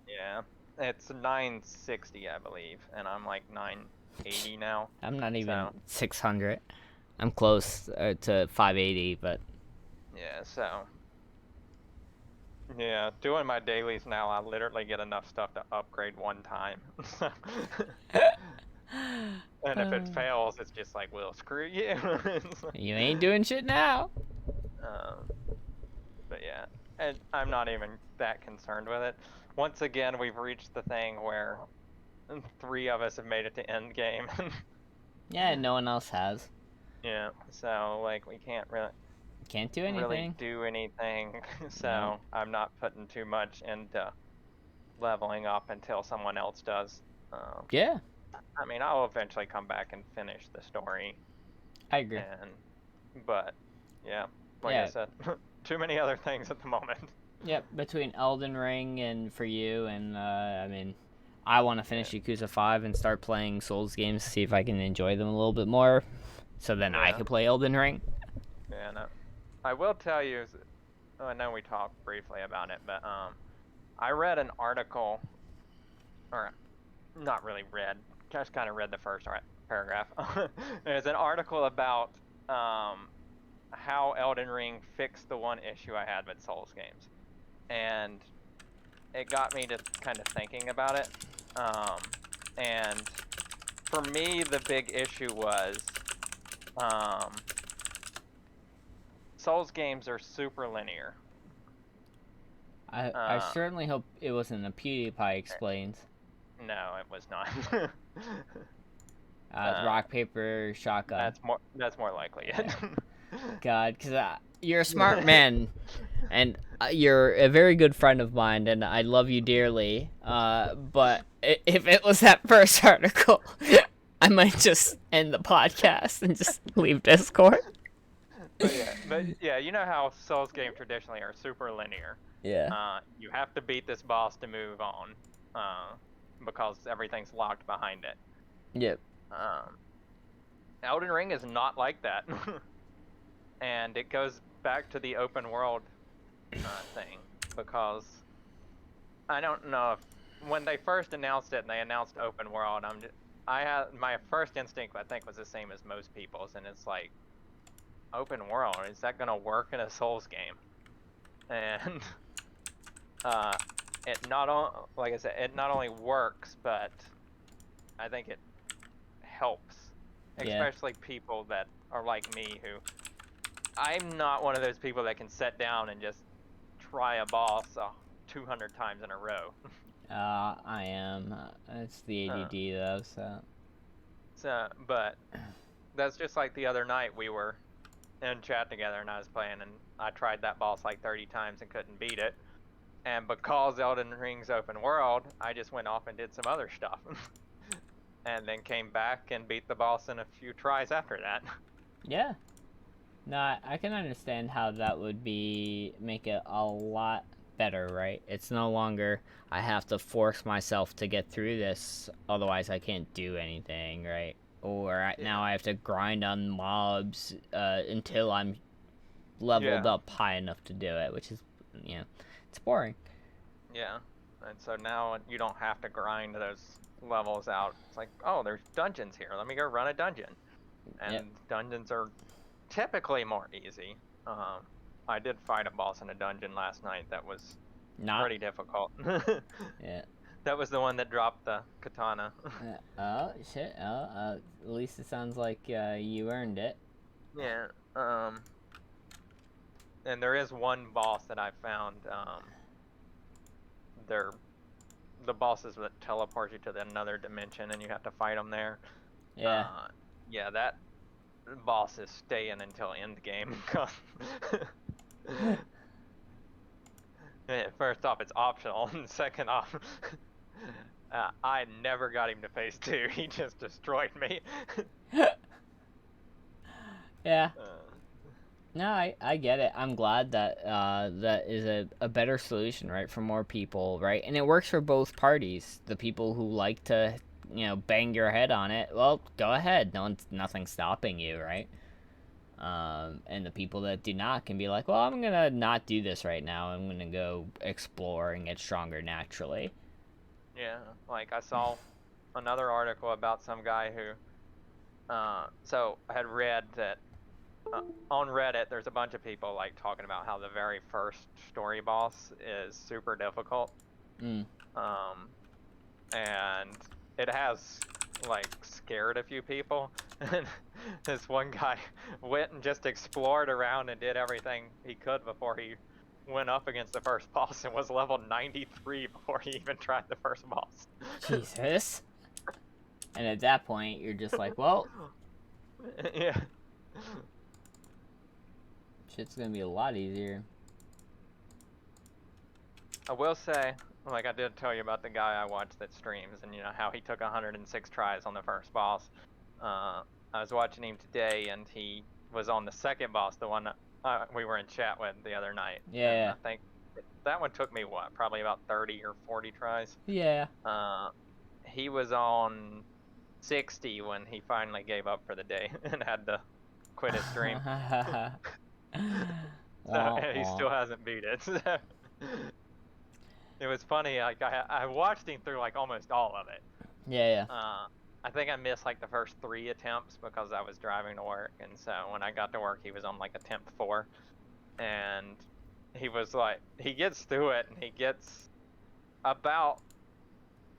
Yeah, it's 960, I believe, and I'm like 980 now. I'm not even 600. I'm close to 580, but. Yeah. So. Yeah, doing my dailies now, I literally get enough stuff to upgrade one time. And if it fails, it's just like, well, screw you. You ain't doing shit now. But yeah, and I'm not even that concerned with it. Once again, we've reached the thing where 3 of us have made it to end game. Yeah, no one else has. Yeah, so like we can't really. Can't do really anything. do anything, so No. I'm not putting too much into leveling up until someone else does. Yeah, I mean, I'll eventually come back and finish the story, I agree. but yeah, like I Yeah. said, too many other things at the moment. Yep, between Elden Ring and for you, and I mean, I want to finish Yeah, Yakuza 5 and start playing Souls games to see if I can enjoy them a little bit more, so then I yeah, can play Elden Ring. yeah. No, I will tell you. I know we talked briefly about it, but I read an article, or not really read, just kind of read the first paragraph. There's an article about how Elden Ring fixed the one issue I had with Souls games, and it got me to kind of thinking about it. And for me, the big issue was Souls games are super linear. I certainly hope it wasn't a PewDiePie explains. No, it was not. Rock, paper, shotgun. That's more likely it. God, because you're a smart man, and you're a very good friend of mine, and I love you dearly. But if it was that first article, I might just end the podcast and just leave Discord. But yeah, you know how Souls games traditionally are super linear. Yeah. You have to beat this boss to move on, because everything's locked behind it. Yep. Elden Ring is not like that, and it goes back to the open world thing, because I don't know if when they first announced it and they announced open world, I had my first instinct I think was the same as most people's, and it's like, open world, is that gonna work in a Souls game? And like I said, it not only works, but I think it helps, Yeah. especially people that are like me, who I'm not one of those people that can sit down and just try a boss 200 times in a row. I am. It's the ADD though, so. But that's just like the other night we were in chat together and I was playing and I tried that boss like 30 times and couldn't beat it. And because Elden Ring's open world, I just went off and did some other stuff. And then came back and beat the boss in a few tries after that. Yeah. No, I can understand how that would make it a lot better, right? It's no longer I have to force myself to get through this, otherwise I can't do anything, right? Or now I have to grind on mobs until I'm leveled up high enough to do it, which is, it's boring. Yeah, and so now you don't have to grind those levels out. It's like, oh, there's dungeons here. Let me go run a dungeon. And dungeons are typically more easy. I did fight a boss in a dungeon last night that was pretty difficult. Yeah. That was the one that dropped the katana. Oh, shit. At least it sounds like you earned it. Yeah. And there is one boss that I found. They're the bosses that teleport you to another dimension, and you have to fight them there. Yeah. Yeah, that boss is staying until end game. First off, it's optional, and second off, I never got him to phase 2. He just destroyed me. Yeah. No, I get it. I'm glad that that is a better solution, right, for more people, right? And it works for both parties. The people who like to, bang your head on it, well, go ahead. Nothing's stopping you, right? And the people that do not can be like, well, I'm gonna not do this right now. I'm gonna go explore and get stronger naturally. Yeah, like I saw another article about some guy who, so I had read that on Reddit, there's a bunch of people like talking about how the very first story boss is super difficult. And it has like scared a few people. And this one guy went and just explored around and did everything he could before he went up against the first boss and was level 93 before he even tried the first boss. Jesus. And at that point, you're just like, well. Yeah. shit's gonna be a lot easier. I will say, like I did tell you about the guy I watched that streams, and you know how he took 106 tries on the first boss. I was watching him today, and he was on the second boss, the one we were in chat with the other night. Yeah. And I think that one took me probably about 30 or 40 tries. Yeah. He was on 60 when he finally gave up for the day and had to quit his stream. And he still hasn't beat it. It was funny. Like I watched him through like almost all of it. Yeah. I think I missed like the first 3 attempts because I was driving to work, and so when I got to work, he was on like attempt 4, and he was like, he gets through it, and he gets about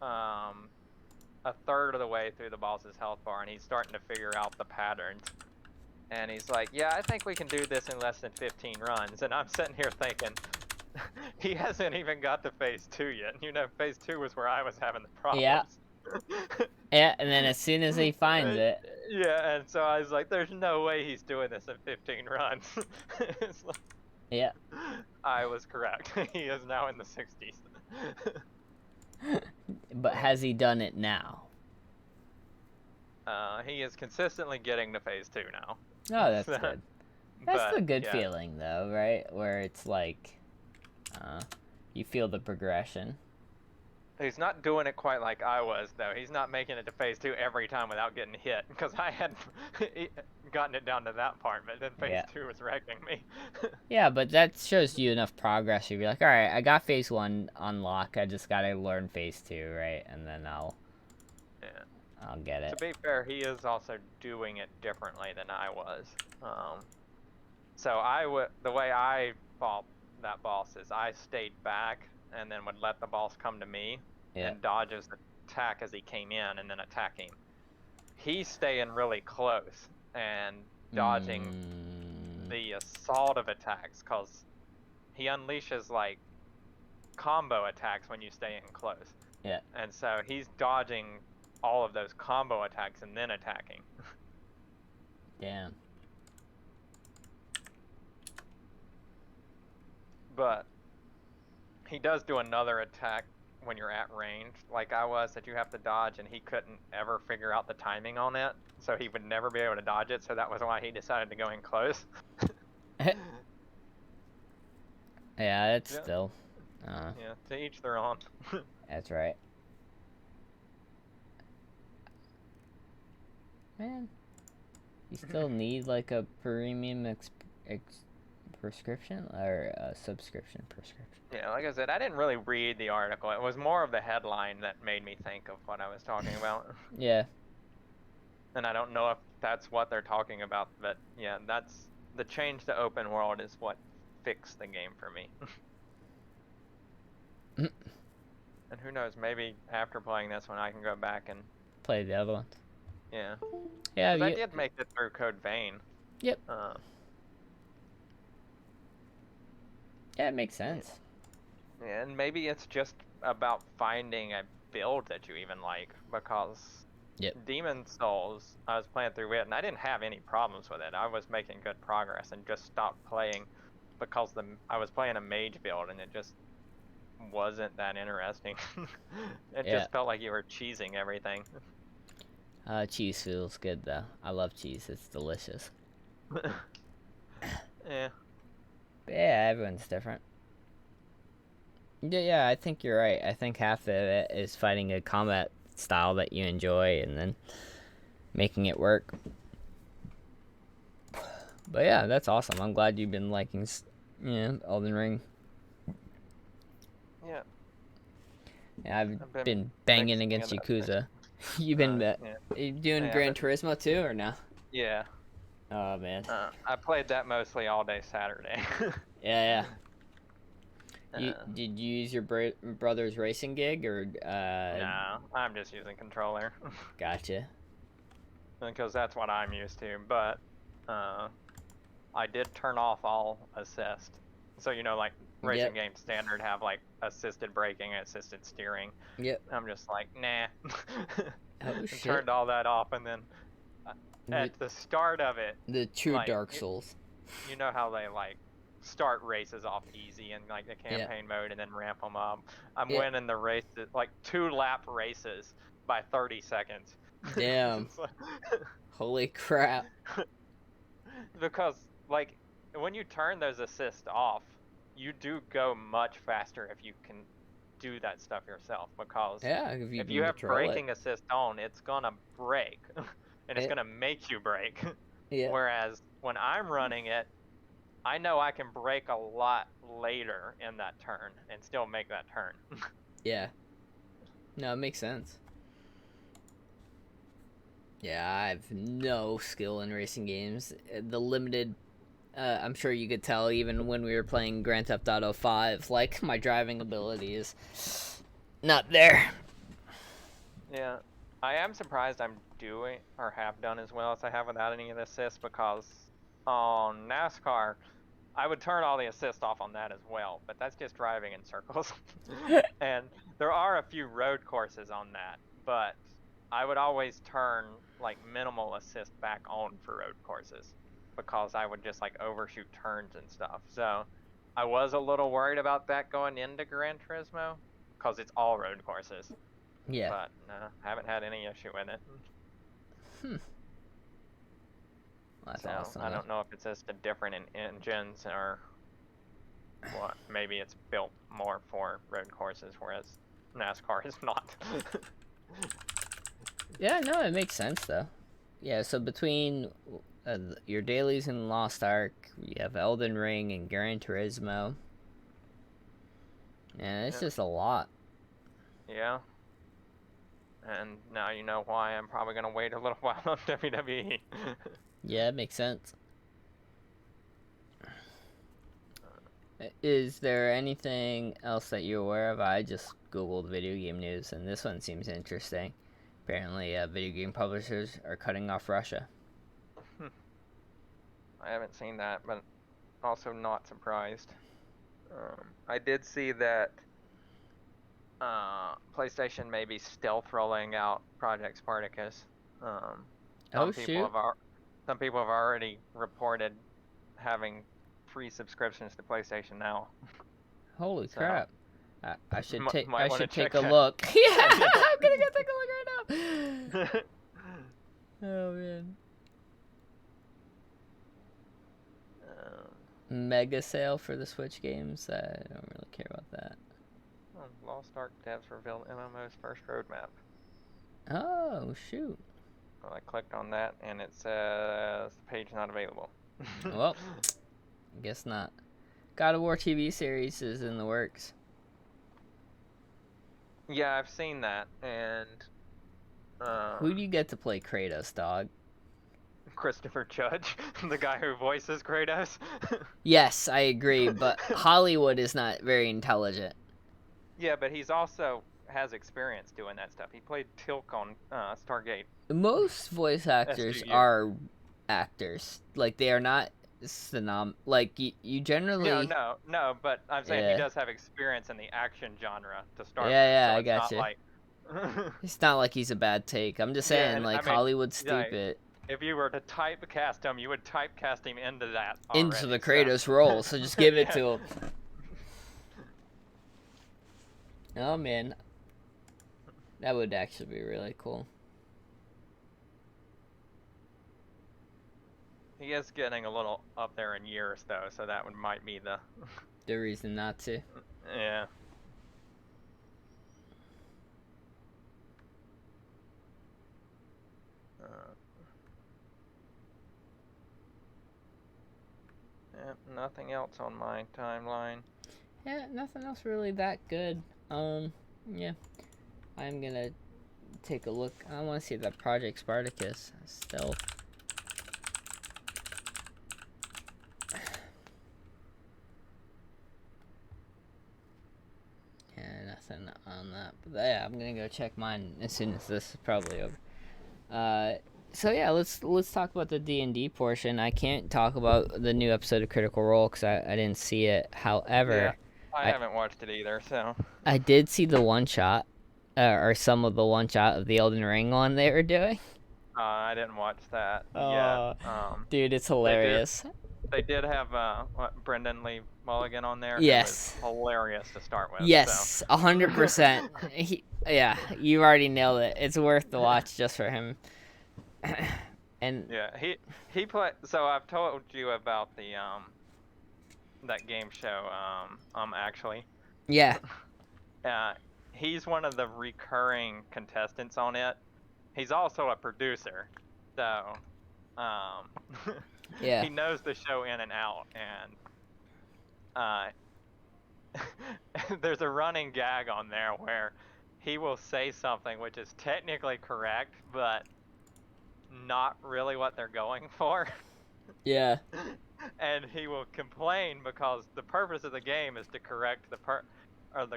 a third of the way through the boss's health bar, and he's starting to figure out the patterns. And he's like, yeah, I think we can do this in less than 15 runs. And I'm sitting here thinking, he hasn't even got to phase 2 yet. You know, phase 2 was where I was having the problems. Yeah. Yeah, and then as soon as he finds it. Yeah, and so I was like, there's no way he's doing this in 15 runs. It's like, Yeah. I was correct. He is now in the 60s. But has he done it now? He is consistently getting to phase 2 now. Oh, that's good. That's the good feeling, though, right? Where it's like, you feel the progression. He's not doing it quite like I was, though. He's not making it to phase 2 every time without getting hit, because I had gotten it down to that part, but then phase 2 was wrecking me. Yeah, but that shows you enough progress. You'd be like, all right, I got phase 1 unlock. I just gotta learn phase 2, right? And then I'll get it. To be fair, he is also doing it differently than I was. So the way I fought that boss is I stayed back and then would let the boss come to me and dodge his attack as he came in and then attack him. He's staying really close and dodging the assault of attacks, because he unleashes like combo attacks when you stay in close. Yeah. And so he's dodging all of those combo attacks and then attacking. Damn. But he does do another attack when you're at range, like I was, that you have to dodge, and he couldn't ever figure out the timing on it, so he would never be able to dodge it, so that was why he decided to go in close. Yeah, it's still... yeah, to each their own. That's right. Man, you still need like a premium prescription or a subscription prescription. Yeah, like I said, I didn't really read the article. It was more of the headline that made me think of what I was talking about. Yeah. And I don't know if that's what they're talking about, but yeah, that's the change to open world is what fixed the game for me. And who knows, maybe after playing this one I can go back and play the other ones. Yeah. Yeah, I did make it through Code Vein. Yep. Yeah, it makes sense. Yeah, and maybe it's just about finding a build that you even like, because Demon Souls, I was playing through it, and I didn't have any problems with it. I was making good progress, and just stopped playing because I was playing a mage build, and it just wasn't that interesting. It just felt like you were cheesing everything. Cheese feels good, though. I love cheese. It's delicious. Yeah. But yeah, everyone's different. Yeah, I think you're right. I think half of it is finding a combat style that you enjoy and then making it work. But yeah, that's awesome. I'm glad you've been liking, Elden Ring. Yeah. Yeah, I've been banging against Yakuza. You've been you doing Gran Turismo too, or no? Yeah. Oh man. I played that mostly all day Saturday. Yeah. Did you use your brother's racing gig, or? No, I'm just using controller. Gotcha. Because that's what I'm used to, but I did turn off all assist. So like racing games standard have like assisted braking, assisted steering. Yep. I'm just like, nah. Oh shit. Turned all that off, and then at the start of it, the true Dark Souls. you know how they like start races off easy in like the campaign mode and then ramp them up. I'm Yeah. winning the races like 2-lap races by 30 seconds. Damn. Holy crap. Because like when you turn those assists off, you do go much faster if you can do that stuff yourself, because Yeah, if you if can you have control braking assist on, it's gonna break and it's gonna make you brake. Yeah. Whereas when I'm running it, I know I can brake a lot later in that turn and still make that turn. Yeah. No, it makes sense. Yeah, I have no skill in racing games. The limited, I'm sure you could tell even when we were playing Grand Theft Auto 5, like, my driving ability is not there. Yeah, I am surprised I'm doing or have done as well as I have without any of the assists, because on NASCAR, I would turn all the assist off on that as well, but that's just driving in circles. And there are a few road courses on that, but I would always turn like minimal assist back on for road courses, because I would just like overshoot turns and stuff. So I was a little worried about that going into Gran Turismo, because it's all road courses. Yeah. But no, haven't had any issue with it. That's So awesome. I don't know if it's just a different in engines or what. Maybe it's built more for road courses, whereas NASCAR is not. Yeah, no, it makes sense though. Yeah, so between your dailies in Lost Ark, you have Elden Ring and Gran Turismo. Yeah, it's just a lot. Yeah. And now you know why I'm probably gonna wait a little while on WWE. Yeah, it makes sense. Is there anything else that you're aware of? I just googled video game news, and this one seems interesting. Apparently, video game publishers are cutting off Russia. I haven't seen that, but also not surprised. I did see that PlayStation may be stealth rolling out Project Spartacus. Some people have already reported having free subscriptions to PlayStation Now. Holy crap! I should take check a that. look. Yeah, I'm gonna go take a look right now. Oh man. Mega sale for the Switch games. I don't really care about that. Lost Ark devs revealed MMO's first roadmap. Oh shoot. Well, I clicked on that and it says the page not available. Well, I guess not. God of War TV series is in the works. Yeah, I've seen that, and who do you get to play Kratos, dog? Christopher Judge, the guy who voices Kratos. Yes, I agree, but Hollywood is not very intelligent. Yeah, but he's also has experience doing that stuff. He played Tilk on Stargate. Most voice actors are actors. Like, they are not like, you generally... No, but I'm saying he does have experience in the action genre to start with. Yeah, so I got you. Like... It's not like he's a bad take. I'm just saying, like, Hollywood's stupid. If you were to typecast him, you would typecast him into that already, into the Kratos role, so just give it to him. Oh, man. That would actually be really cool. He is getting a little up there in years, though, so that might be the reason not to. Yeah. Nothing else on my timeline. Yeah, nothing else really that good. Yeah. I'm gonna take a look. I want to see that Project Spartacus still. Yeah, nothing on that. But yeah, I'm gonna go check mine as soon as this is probably over. So yeah, let's talk about the D&D portion. I can't talk about the new episode of Critical Role because I didn't see it. However, I haven't watched it either, so I did see the one shot, or some of the one shot of the Elden Ring one they were doing. I didn't watch that yet. Dude, it's hilarious. They did have Brendan Lee Mulligan on there, who was Yes. hilarious to start with. Yes, 100%. Yeah, you already nailed it. It's worth the watch just for him. And yeah, he played. So I've told you about the that game show. Actually, yeah, he's one of the recurring contestants on it. He's also a producer, so um, yeah. he knows the show in and out. And there's a running gag on there where he will say something which is technically correct, but not really what they're going for. Yeah. And he will complain because the purpose of the game is to correct the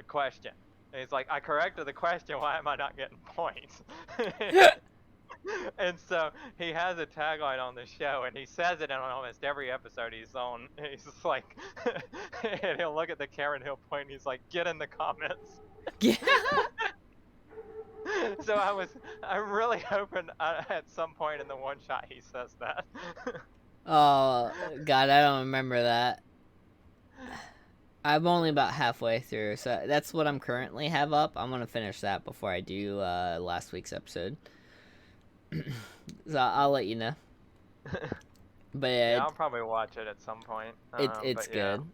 question. And he's like, I corrected the question, why am I not getting points? And so he has a tagline on the show, and he says it in almost every episode he's on. He's just like, and he'll look at the camera and he'll point, and he's like, get in the comments. Yeah. So I'm really hoping at some point in the one shot he says that. Oh, God, I don't remember that. I'm only about halfway through, so that's what I'm currently have up. I'm gonna finish that before I do last week's episode. So I'll let you know. But Yeah, I'll probably watch it at some point. it's but yeah, good.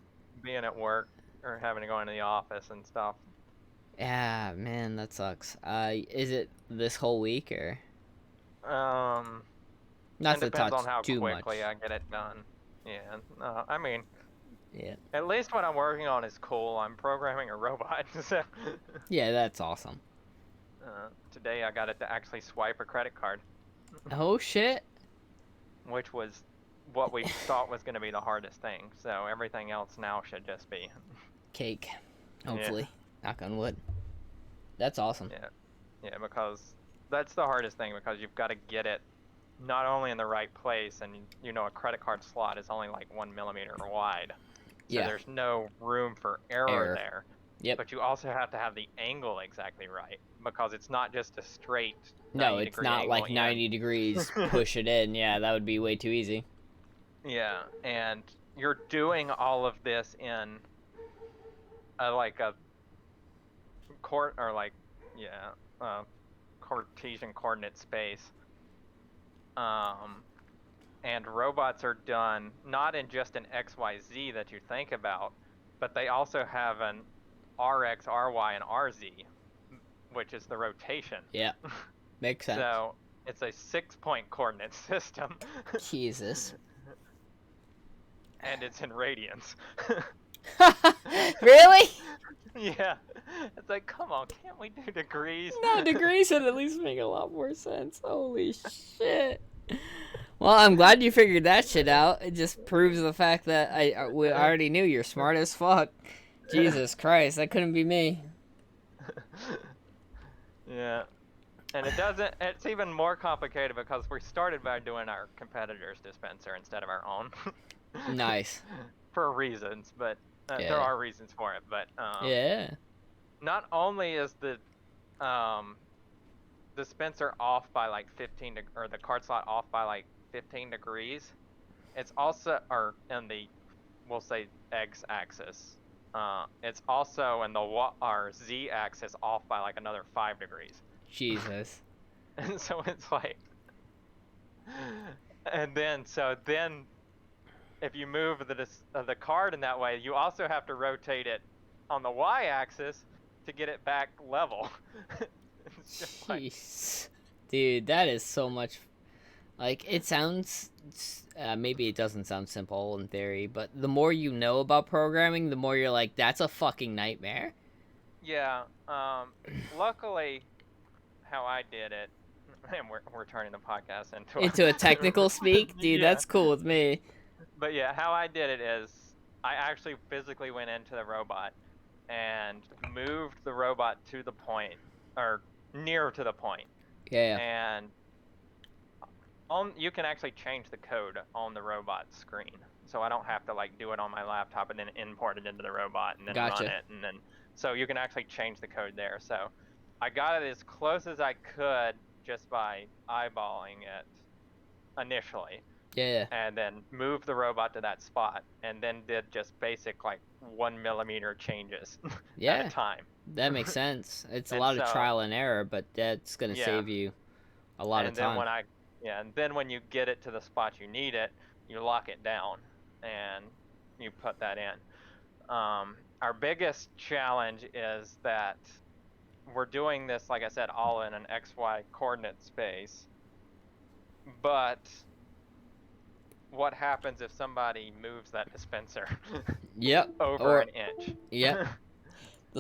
being at work or having to go into the office and stuff. Yeah, man, that sucks. Is it this whole week or not It to depends touch on how too quickly much? I get it done. Yeah, I mean, Yeah. at least what I'm working on is cool. I'm programming a robot. So Yeah, that's awesome. today I got it to actually swipe a credit card, Oh shit. which was what we thought was going to be the hardest thing. So everything else now should just be Cake. Hopefully. Knock on wood. That's awesome. Yeah, because that's the hardest thing, because you've got to get it not only in the right place, and a credit card slot is only like 1 millimeter wide, so there's no room for error there. Yep. But you also have to have the angle exactly right, because it's not just a straight 90 No, it's degree not angle like 90 degrees, push it in. Yeah, that would be way too easy. Yeah, and you're doing all of this in like a Cartesian coordinate space. And robots are done not in just an XYZ that you think about, but they also have an RX, RY, and RZ, which is the rotation. Yeah, makes sense. So it's a 6-point coordinate system. Jesus. And it's in radians. Really? Yeah. It's like, come on, can't we do degrees? No, degrees would at least make a lot more sense. Holy shit. Well, I'm glad you figured that shit out. It just proves the fact that we already knew you're smart as fuck. Jesus Christ, that couldn't be me. Yeah. And it's even more complicated because we started by doing our competitor's dispenser instead of our own. Nice. For reasons, but there are reasons for it. But yeah. Not only is the dispenser off by like 15 or the card slot off by like 15 degrees, it's also, or in the, we'll say, X axis, it's also in the Z axis off by like another 5 degrees. Jesus. And so it's like, and then if you move the card in that way, you also have to rotate it on the Y axis to get it back level. It's just jeez. Dude, that is so much. Like, it sounds, maybe it doesn't sound simple in theory, but the more you know about programming, the more you're like, that's a fucking nightmare. Yeah. Luckily, how I did it, and we're turning the podcast into a technical speak? Dude, that's cool with me. But yeah, how I did it is I actually physically went into the robot and moved the robot to the point, or near to the point. Yeah. And you can actually change the code on the robot screen, so I don't have to like do it on my laptop and then import it into the robot and then run it, and then so you can actually change the code there. So I got it as close as I could just by eyeballing it initially. Yeah. and then moved the robot to that spot, and then did just basic like 1 millimeter changes at a Yeah. time. That makes sense. It's a And lot of so, trial and error, but that's gonna yeah, save you a lot of and then time. when you get it to the spot you need it, you lock it down and you put that in. Our biggest challenge is that we're doing this, like I said, all in an XY coordinate space. But what happens if somebody moves that dispenser Yep. over Or an inch? yep.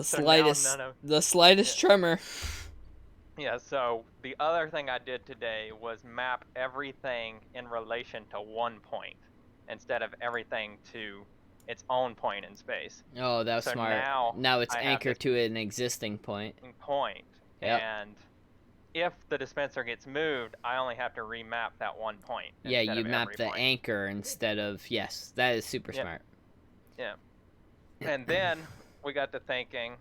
So now none of The yeah, slightest tremor. yeah. So the other thing I did today was map everything in relation to one point instead of everything to its own point in space. Oh, that was So smart. now Now it's I have this anchored to an existing point. point, Yep. and if the dispenser gets moved, I only have to remap that one point Yeah, instead you of map every the point. anchor instead of yes. That is super Yep. smart. Yeah. And then we got to thinking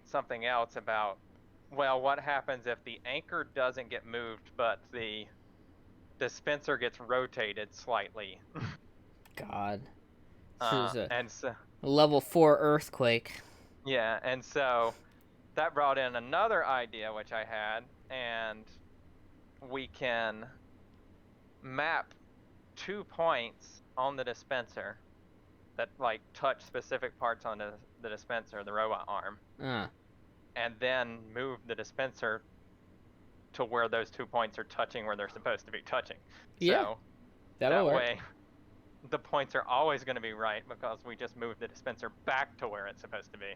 something else about, well, what happens if the anchor doesn't get moved, but the dispenser gets rotated slightly? God. This is a And so, level 4 earthquake. yeah, and so that brought in another idea which I had, and we can map 2 points on the dispenser that like touch specific parts on the dispenser, the robot arm, Uh, and then move the dispenser to where those 2 points are touching where they're supposed to be touching. yeah, So that'll that work. way the points are always going to be right because we just moved the dispenser back to where it's supposed to be.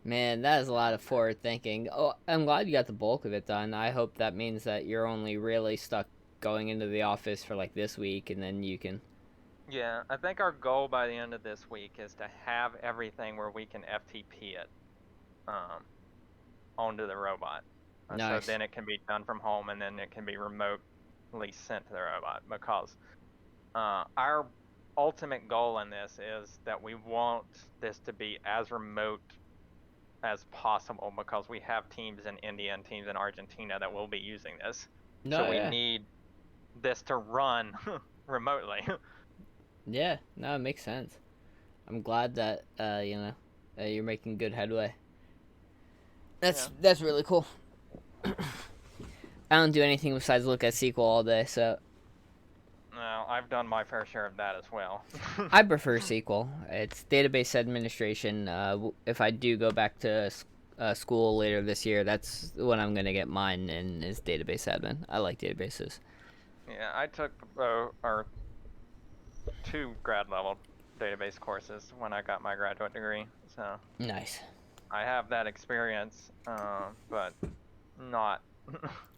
Man, that is a lot of forward thinking. Oh, I'm glad you got the bulk of it done. I hope that means that you're only really stuck going into the office for like this week, and then you can. Yeah, I think our goal by the end of this week is to have everything where we can FTP it um, onto the robot. So Nice. then it can be done from home, and then it can be remotely sent to the robot, because our ultimate goal in this is that we want this to be as remote as possible, because we have teams in India and teams in Argentina that will be using this. So No, we yeah, need this to run remotely. yeah. No, it makes sense. I'm glad that you're making good headway. Yeah. That's really cool. I don't do anything besides look at SQL all day, so No, I've done my fair share of that as well. I prefer SQL. It's database administration. If I do go back to school later this year, that's when I'm gonna get mine in is database admin. I like databases. Yeah, I took our 2 grad level database courses when I got my graduate degree, so Nice. I have that experience, but not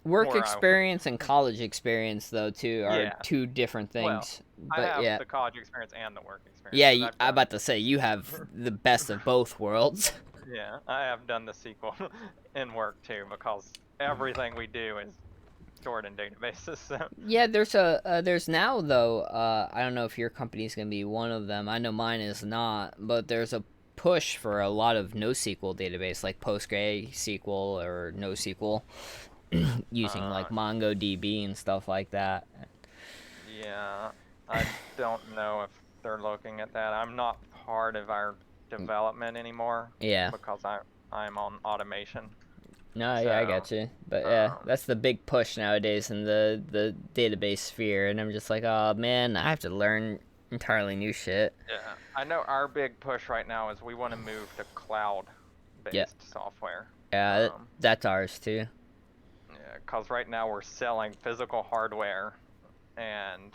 Work where I. experience and college experience though too are Yeah, two different well, things. I But have yeah, the college experience and the work experience yeah. because I've I'm done. about to say you have the best of both worlds. Yeah, I have done the SQL in work too, because everything we do is stored in databases. So Yeah, there's now though. I don't know if your company's gonna be one of them. I know mine is not, but there's a push for a lot of NoSQL database like PostgreSQL or NoSQL using like uh, MongoDB and stuff like that. yeah, I don't know if they're looking at that. I'm not part of our development anymore Yeah. because I'm on automation. No, yeah, I So got you. But yeah, um, that's the big push nowadays in the database sphere, and I'm just like, oh man, I have to learn entirely new shit. yeah, I know our big push right now is we want to move to Yeah, cloud-based software. yeah, Um, that's ours too. yeah, because right now we're selling physical hardware, and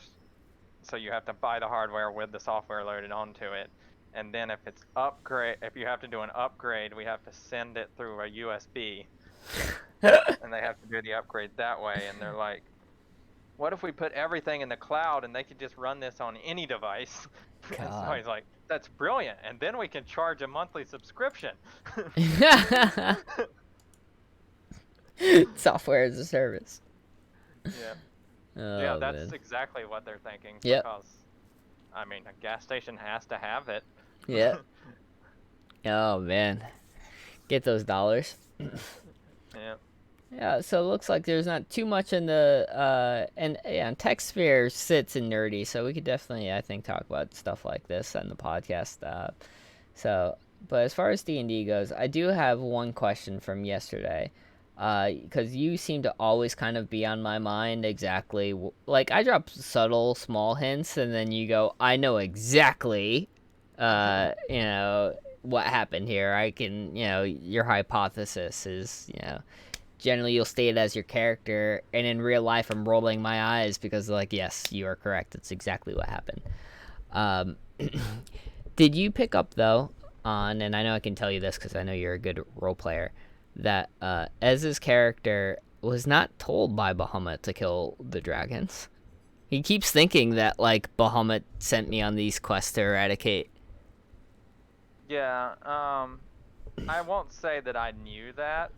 so you have to buy the hardware with the software loaded onto it. And then if you have to do an upgrade, we have to send it through a USB, and they have to do the upgrade that way. And they're like, what if we put everything in the cloud and they could just run this on any device? And so God. he's like, that's brilliant. And then we can charge a monthly subscription. Software as a service. Yeah. Yeah, Oh that's man. exactly what they're thinking, Yep. because, I mean, a gas station has to have it. Yep. Oh man. Get those dollars. Yeah. Yeah, so it looks like there's not too much in the and yeah, tech sphere sits in nerdy, so we could definitely, I think, talk about stuff like this on the podcast. So, but as far as D&D goes, I do have one question from yesterday, because you seem to always kind of be on my mind exactly. Like I drop subtle, small hints, and then you go, "I know exactly," you know, what happened here. I can, your hypothesis is, generally you'll state it as your character, and in real life I'm rolling my eyes because like, yes, you are correct, that's exactly what happened. um, did you pick up though on, and I know I can tell you this because I know you're a good role player, that Ez's character was not told by Bahamut to kill the dragons? He keeps thinking that like Bahamut sent me on these quests to eradicate. Yeah, I won't say that I knew that.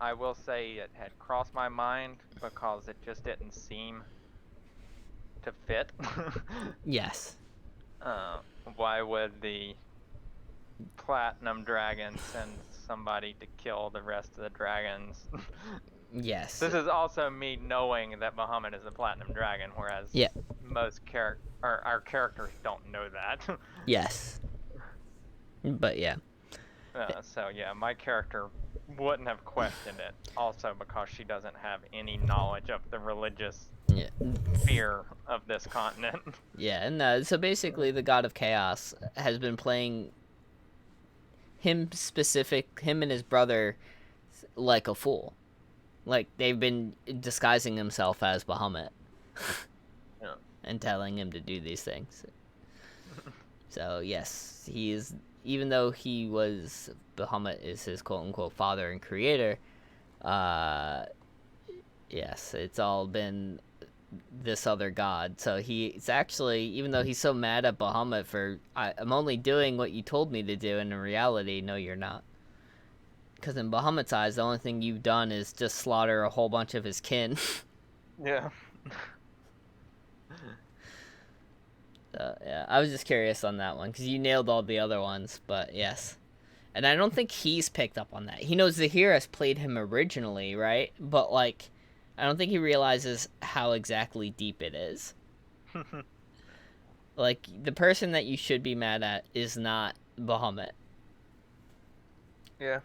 I will say it had crossed my mind because it just didn't seem to fit. Yes. uh, why would the platinum dragon send somebody to kill the rest of the dragons? Yes. This is also me knowing that Muhammad is a platinum dragon, whereas Yeah. most our characters don't know that. Yes. But yeah. So yeah, my character wouldn't have questioned it. Also because she doesn't have any knowledge of the religious Yeah. fear of this continent. Yeah, and so basically, the God of Chaos has been playing him and his brother like a fool. Like they've been disguising himself as Bahamut Yeah. and telling him to do these things. So yes, he is. Even though he was Bahamut is his quote unquote father and creator. Uh, yes, it's all been this other god. So he's actually, even though he's so mad at Bahamut for, I'm only doing what you told me to do, and in reality, no, you're not. Because in Bahamut's eyes, the only thing you've done is just slaughter a whole bunch of his kin. Yeah. Yeah, I was just curious on that one because you nailed all the other ones, but yes. And I don't think he's picked up on that. He knows Zahiris played him originally, right? But like, I don't think he realizes how exactly deep it is. Like the person that you should be mad at is not Bahamut. Yeah.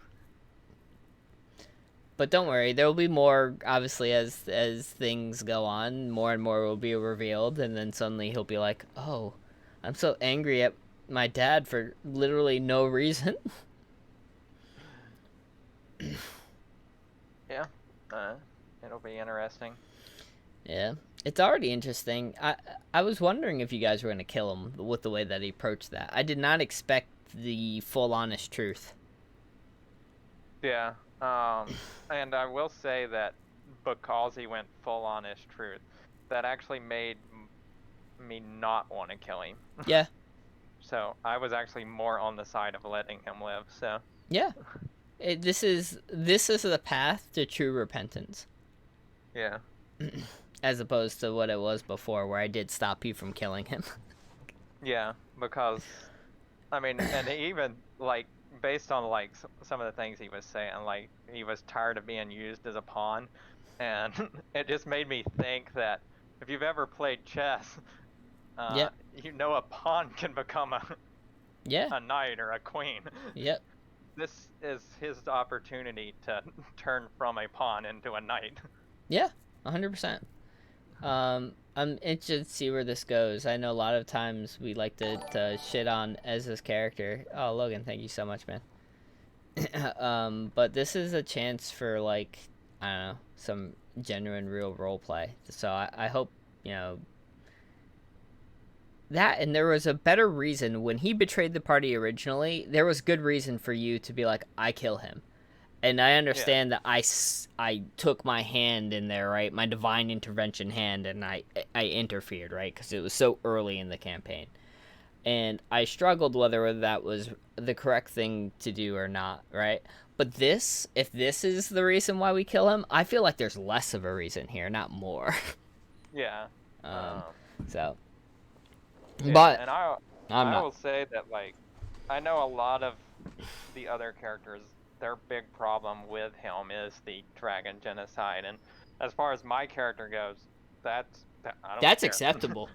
But don't worry, there will be more. Obviously, as things go on, more and more will be revealed, and then suddenly he'll be like, "Oh, I'm so angry at my dad for literally no reason." Yeah. It'll be interesting. Yeah, it's already interesting. I was wondering if you guys were gonna kill him with the way that he approached that. I did not expect the full honest truth. Yeah. And I will say that because he went full honest truth, that actually made me not want to kill him. Yeah. So I was actually more on the side of letting him live. So Yeah. This is the path to true repentance. yeah. As opposed to what it was before, where I did stop you from killing him. Yeah, because I mean, and even like based on like some of the things he was saying, like he was tired of being used as a pawn, and it just made me think that if you've ever played chess, Yep. you know a pawn can become Yeah. a knight or a queen. Yep. This is his opportunity to turn from a pawn into a knight. Yeah. 100%. I'm interested to see where this goes. I know a lot of times we like to shit on Ezra's character. Oh, Logan, thank you so much, man. But this is a chance for like, I don't know, some genuine real role play. So I hope, that, and there was a better reason when he betrayed the party originally. There was good reason for you to be like, I kill him. And I understand that I took my hand in there, right? My divine intervention hand, and I interfered, right? Because it was so early in the campaign. And I struggled whether that was the correct thing to do or not, right? But if this is the reason why we kill him, I feel like there's less of a reason here, not more. Yeah. So. Yeah, But and I I'm not. will say that like I know a lot of the other characters their big problem with him is the dragon genocide, and as far as my character goes, I don't That's care. acceptable.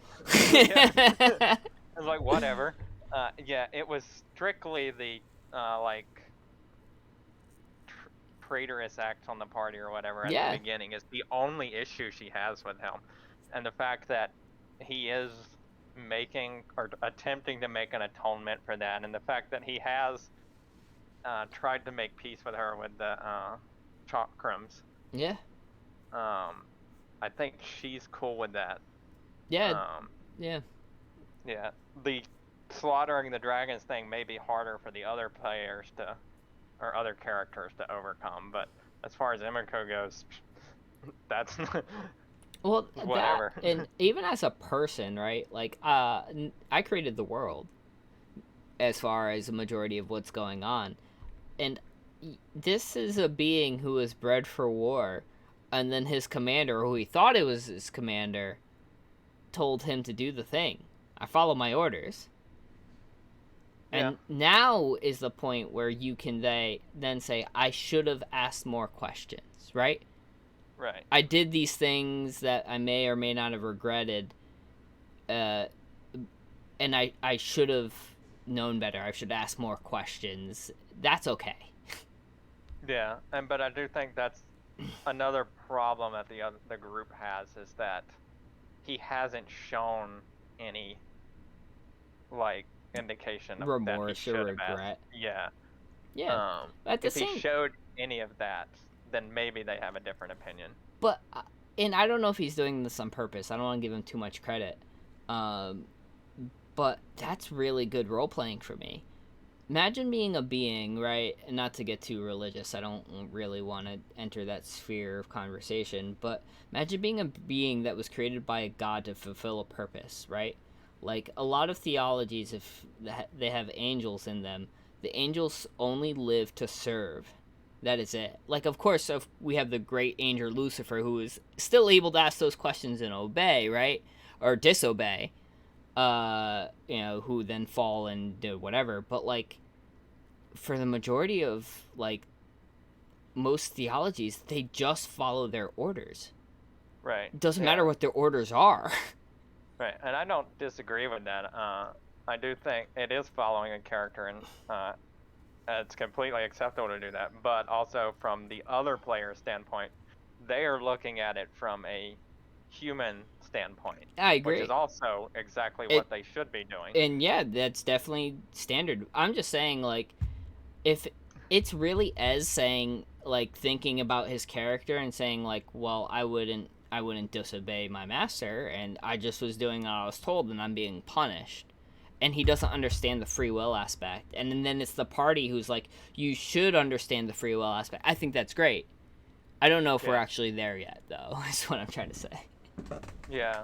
Yeah. It's like, whatever. Yeah, it was strictly the like traitorous act on the party or whatever at Yeah. the beginning is the only issue she has with him, and the fact that he is making or attempting to make an atonement for that, and the fact that he has tried to make peace with her with the chakrams. Yeah. I think she's cool with that. Yeah. Um, Yeah. yeah, the slaughtering the dragons thing may be harder for the other players to, or other characters to overcome, but as far as Emiko goes, that's Well, whatever. that, and even as a person, right? Like, I created the world as far as a majority of what's going on, and this is a being who was bred for war, and then his commander, who he thought it was his commander, told him to do the thing. I follow my orders. And now is the point where you can then say, I should have asked more questions, right? Right. I did these things that I may or may not have regretted, and I should have known better. I should ask more questions. That's okay. Yeah, but I do think that's another problem that the group has, is that he hasn't shown any like indication of remorse that he or should have regret. asked. Yeah. At the If same, he showed any of that, then maybe they have a different opinion. but and I don't know if he's doing this on purpose. I don't want to give him too much credit. But that's really good role playing for me. Imagine being a being, right? And not to get too religious, I don't really want to enter that sphere of conversation, but imagine being a being that was created by a god to fulfill a purpose, right? Like, a lot of theologies, if they have angels in them, the angels only live to serve. That is it. Like, of course, if we have the great angel Lucifer, who is still able to ask those questions and obey, right? Or disobey. Who then fall and do whatever. But, like, for the majority of, like, most theologies, they just follow their orders. Right. It doesn't matter what their orders are. Right, and I don't disagree with that. I do think it is following a character, and it's completely acceptable to do that. But also, from the other player's standpoint, they are looking at it from a human standpoint. I agree. Which is also exactly what they should be doing. And yeah, that's definitely standard. I'm just saying, like, if it's really Ez saying, like, thinking about his character and saying, like, well, I wouldn't disobey my master, and I just was doing what I was told, and I'm being punished. And he doesn't understand the free will aspect. And then it's the party who's like, you should understand the free will aspect. I think that's great. I don't know if we're actually there yet, though, is what I'm trying to say. Yeah.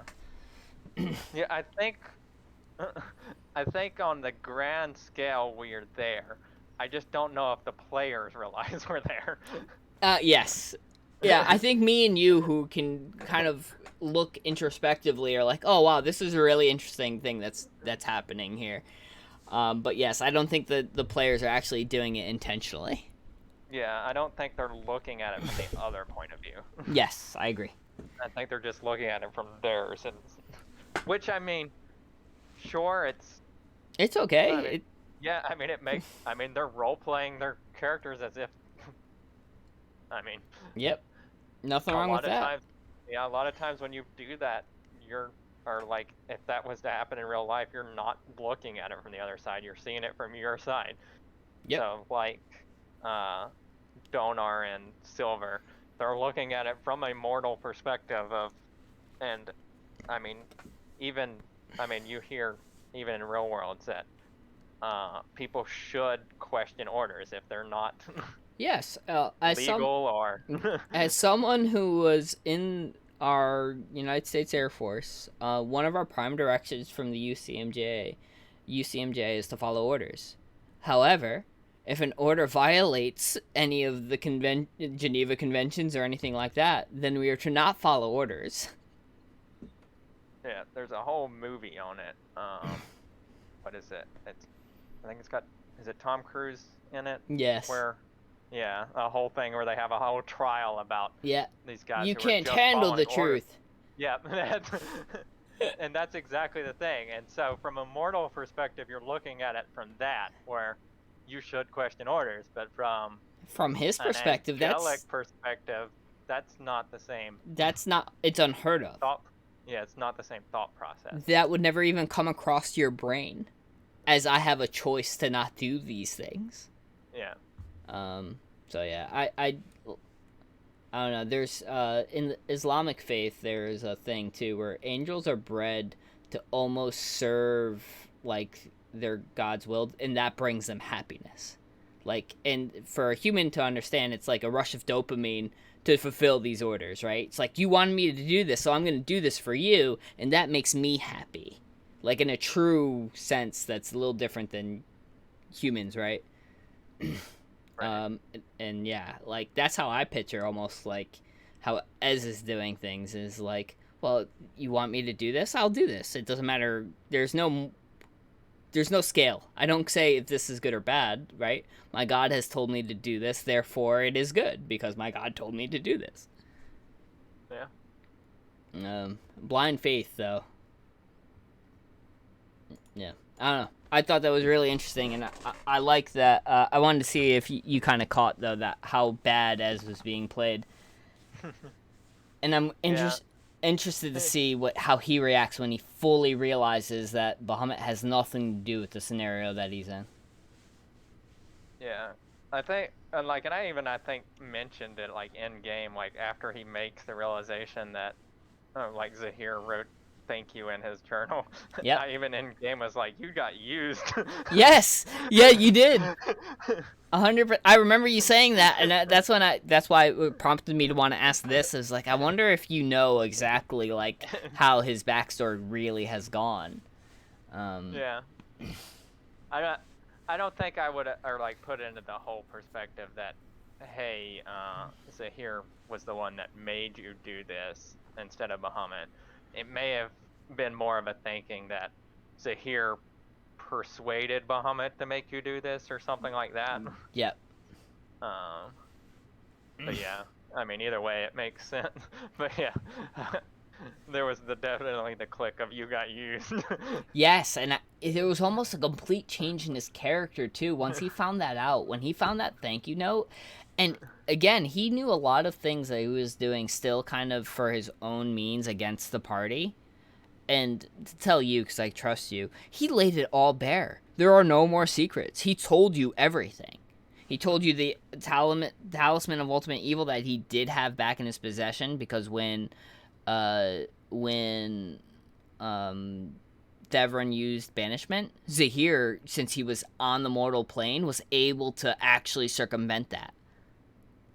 Yeah, I think on the grand scale we're there. I just don't know if the players realize we're there. Yes. Yeah, I think me and you, who can kind of look introspectively, are like, oh wow, this is a really interesting thing that's happening here. But yes, I don't think the players are actually doing it intentionally. Yeah, I don't think they're looking at it from the other point of view. Yes, I agree. I think they're just looking at it from theirs, and which, I mean, sure, it's okay. I mean, yeah, I mean, they're role playing their characters as if. I mean. Yep. Nothing wrong with that. A lot of times when you do that, like, if that was to happen in real life, you're not looking at it from the other side. You're seeing it from your side. Yep. So, like, Donar and Silver, they're looking at it from a mortal perspective and, I mean, you hear, even in real worlds, that people should question orders if they're not yes, as someone who was in our United States Air Force, one of our prime directives from the UCMJ is to follow orders. However, if an order violates any of the Geneva Conventions or anything like that, then we are to not follow orders. Yeah, there's a whole movie on it. What is it? I think it's got, is it Tom Cruise in it? Yes. Where Yeah, a whole thing where they have a whole trial about Yeah. these guys You who are can't just handle the following orders. truth. Yeah, and that's exactly the thing. And so, from a mortal perspective, you're looking at it from that, where you should question orders. But from From his an perspective, angelic perspective, that's not the same that's not, it's unheard of. thought. Yeah, it's not the same thought process. That would never even come across your brain, as I have a choice to not do these things. Yeah. So yeah, I don't know. There's in the Islamic faith, there's a thing too where angels are bred to almost serve like their God's will, and that brings them happiness. Like, and for a human to understand, it's like a rush of dopamine to fulfill these orders, right? It's like, you wanted me to do this, so I'm going to do this for you, and that makes me happy. Like, in a true sense, that's a little different than humans, right? Right. And yeah, like that's how I picture almost like how Ez is doing things is like, well, you want me to do this? I'll do this. It doesn't matter. There's no scale. I don't say if this is good or bad, right? My God has told me to do this, therefore it is good because my God told me to do this. Yeah. Blind faith, though. Yeah, I don't know. I thought that was really interesting, and I like that. I wanted to see if you kind of caught though that how bad Ez was being played, and I'm Yeah. interested to see how he reacts when he fully realizes that Bahamut has nothing to do with the scenario that he's in. Yeah. I think, and I think mentioned it like in game, like after he makes the realization that, like Zahir wrote "thank you" in his journal. Yep. I even in game was like, "You got used." Yes. Yeah, you did. 100%. I remember you saying that, and that's why it prompted me to want to ask this. Is like, I wonder if you know exactly like how his backstory really has gone. Yeah. I don't think I would or like put into the whole perspective that, hey, Zahir was the one that made you do this instead of Muhammad. It may have been more of a thinking that Zahir persuaded Muhammad to make you do this or something like that. Yep. But yeah, I mean, either way, it makes sense. But yeah, there was definitely the click of you got used. Yes, and it was almost a complete change in his character too. Once he found that out, when he found that thank you note, and again, he knew a lot of things that he was doing still kind of for his own means against the party. And to tell you, because I trust you, he laid it all bare. There are no more secrets. He told you everything. He told you the talisman of ultimate evil that he did have back in his possession because when Devron used banishment, Zahir, since he was on the mortal plane, was able to actually circumvent that.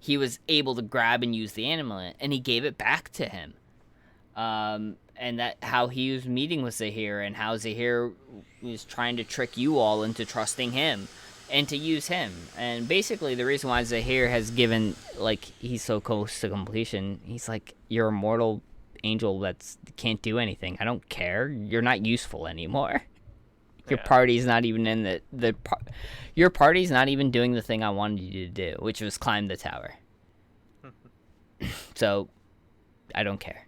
He was able to grab and use the amulet, and he gave it back to him. And that how he was meeting with Zahir, and how Zahir was trying to trick you all into trusting him and to use him. And basically the reason why Zahir has given, like, he's so close to completion, he's like, you're a mortal angel that can't do anything. I don't care. You're not useful anymore. Your party's not even in your party's not even doing the thing I wanted you to do, which was climb the tower. So I don't care.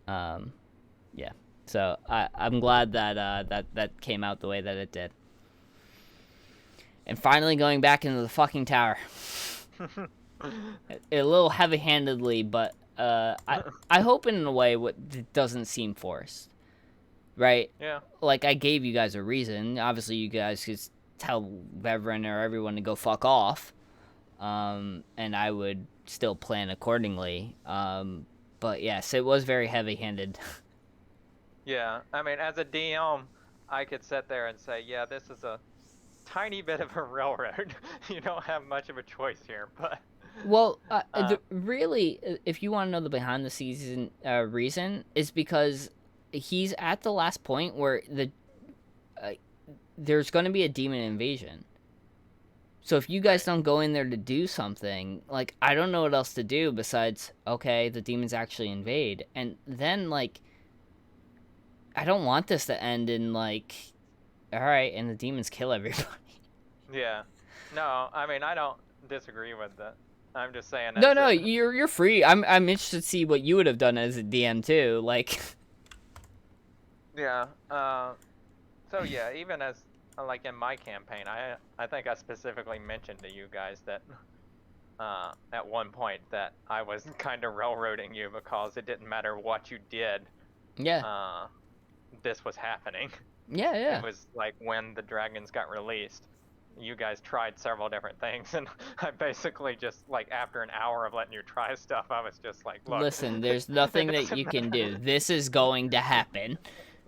Yeah. So I'm glad that that came out the way that it did. And finally going back into the fucking tower. A little heavy-handedly, but I hope in a way what doesn't seem forced. Right? Yeah. Like, I gave you guys a reason. Obviously, you guys could tell Beverin or everyone to go fuck off. And I would still plan accordingly. But yes, it was very heavy-handed. Yeah. I mean, as a DM, I could sit there and say, yeah, this is a tiny bit of a railroad. You don't have much of a choice here, but... Well, really, if you want to know the behind-the-scenes reason, is because he's at the last point where there's going to be a demon invasion. So if you guys don't go in there to do something, like, I don't know what else to do besides, okay, the demons actually invade. And then, like, I don't want this to end in, like, all right, and the demons kill everybody. Yeah. No, I mean I don't disagree with that. I'm just saying No, as no, a you're free. I'm interested to see what you would have done as a DM too. Like, yeah. So yeah, even as like in my campaign, I think I specifically mentioned to you guys that at one point that I was kind of railroading you because it didn't matter what you did, yeah, uh, this was happening. yeah, It yeah. was like when the dragons got released, you guys tried several different things, and I basically just like after an hour of letting you try stuff, I was just like, look, Listen, there's it nothing that doesn't you can matter. do. This is going to happen.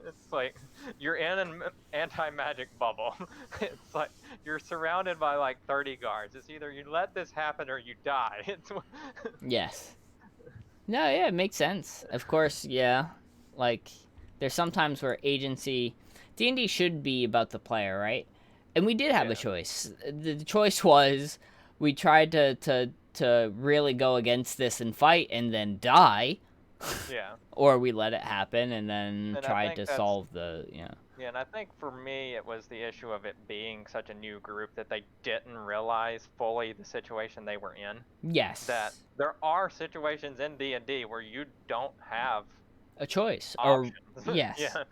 It's like you're in an anti-magic bubble. It's like you're surrounded by like 30 guards. It's either you let this happen or you die. It's Yes. No, yeah, it makes sense. Of course, yeah. Like, there's sometimes where agency, D&D should be about the player, right? And we did have a yeah, choice. The choice was we tried to really go against this and fight and then die, yeah. or we let it happen and then And I tried think to that's solve the, yeah, and I think for me it was the issue of it being such a new group that they didn't realize fully the situation they were in. That yes, there are situations in D&D where you don't have a choice. Or, options. yes. Yeah.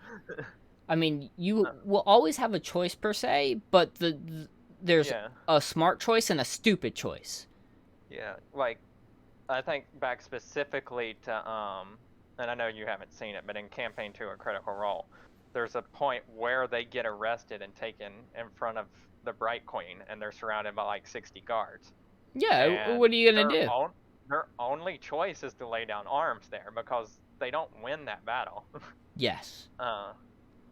I mean, you will always have a choice per se, but there's Yeah. a smart choice and a stupid choice. Yeah. Like I think back specifically to and I know you haven't seen it, but in campaign 2 of Critical Role, there's a point where they get arrested and taken in front of the Bright Queen and they're surrounded by like 60 guards. Yeah, And what are you gonna do? their only choice is to lay down arms there because they don't win that battle. Yes, uh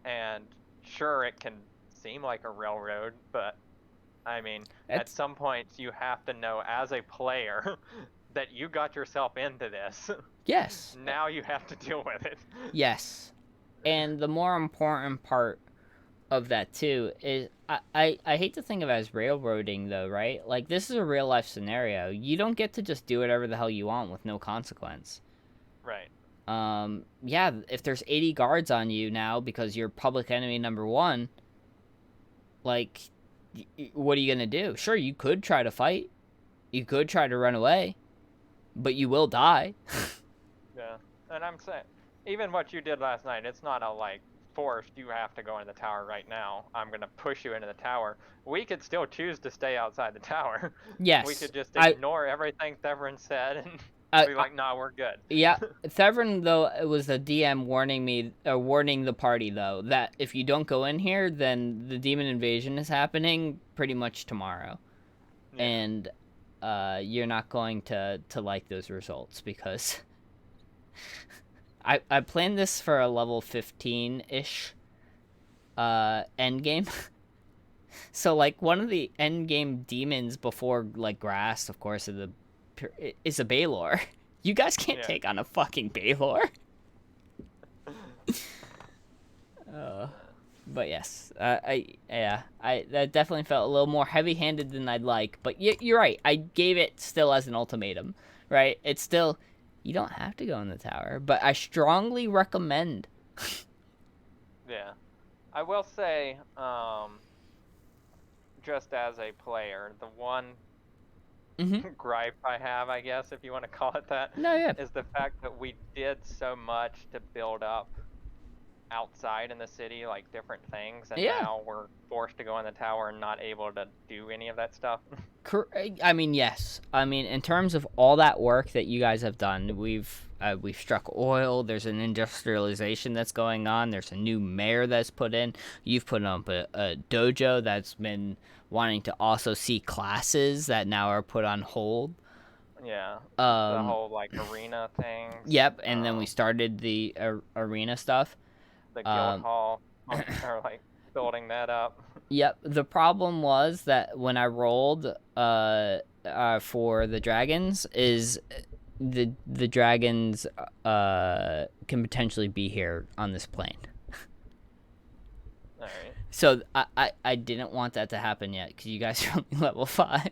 and sure it can seem like a railroad, but I mean, at that's some point you have to know as a player that you got yourself into this. yes, Now you have to deal with it. yes. And the more important part of that too is I hate to think of it as railroading though, right? Like this is a real life scenario. You don't get to just do whatever the hell you want with no consequence. Right. Yeah, if there's 80 guards on you now because you're public enemy number one, like, what are you gonna do? Sure, you could try to fight, you could try to run away, but you will die. Yeah. And I'm saying, even what you did last night, it's not a like forced, you have to go in the tower right now. I'm going to push you into the tower. We could still choose to stay outside the tower. We Yes, could just I, ignore everything Thevrin said and I, be I like, nah, we're good. yeah. Thevrin though it was the DM warning me, warning the party though that if you don't go in here, then the demon invasion is happening pretty much tomorrow, Yeah. and you're not going to like those results because I planned this for a level 15 ish end game. So like one of the end game demons before like grass, of course, is a Baylor. You guys can't Yeah. take on a fucking Baylor. Uh, but yes, I that definitely felt a little more heavy-handed than I'd like. But you're right. I gave it still as an ultimatum, right? It's still you don't have to go in the tower, but I strongly recommend. Yeah. I will say, just as a player, the one Mm-hmm. gripe I have, I guess, if you want to call it that, No, yeah, is the fact that we did so much to build up outside in the city, like different things, and yeah. now we're forced to go in the tower and not able to do any of that stuff. I mean, yes. I mean, in terms of all that work that you guys have done, we've struck oil. There's an industrialization that's going on. There's a new mayor that's put in. You've put up a dojo that's been wanting to also see classes that now are put on hold. Yeah, the Um, whole like arena things, yep. And then we started the arena stuff. the guild Um, hall, or like building that up. Yep. The problem was that when I rolled for the dragons is the dragons can potentially be here on this plane. All right. So I didn't want that to happen yet because you guys are only level 5.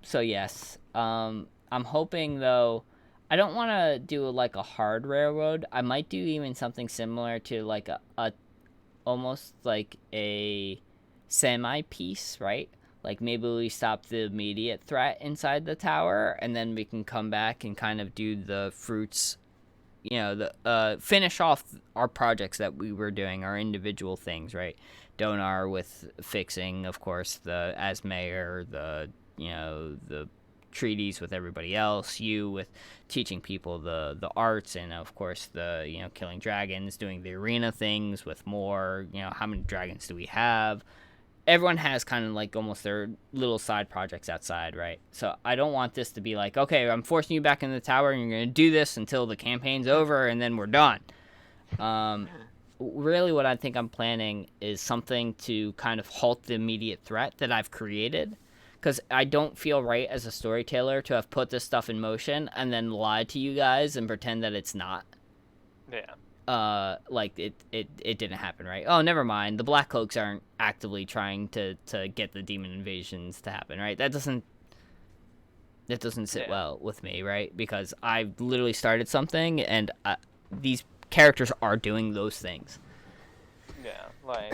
So yes. I'm hoping though. I don't want to do like a hard railroad. I might do even something similar to like a almost like a semi-peace, right? Like maybe we stop the immediate threat inside the tower, and then we can come back and kind of do the fruits, the finish off our projects that we were doing, our individual things, right? Donar with fixing, of course, the as mayor, the treaties with everybody else, you with teaching people the arts, and of course the killing dragons, doing the arena things with more, how many dragons do we have. Everyone has kind of like almost their little side projects outside, right? So I don't want this to be like, okay, I'm forcing you back in the tower and you're going to do this until the campaign's over and then we're done. Really what I think I'm planning is something to kind of halt the immediate threat that I've created, because I don't feel right as a storyteller to have put this stuff in motion and then lied to you guys and pretend that it's not. Yeah. Like it didn't happen, right? Oh, never mind. The Black Cloaks aren't actively trying to get the demon invasions to happen, right? That doesn't sit well with me, right? Because I literally started something, and these characters are doing those things. Yeah, like,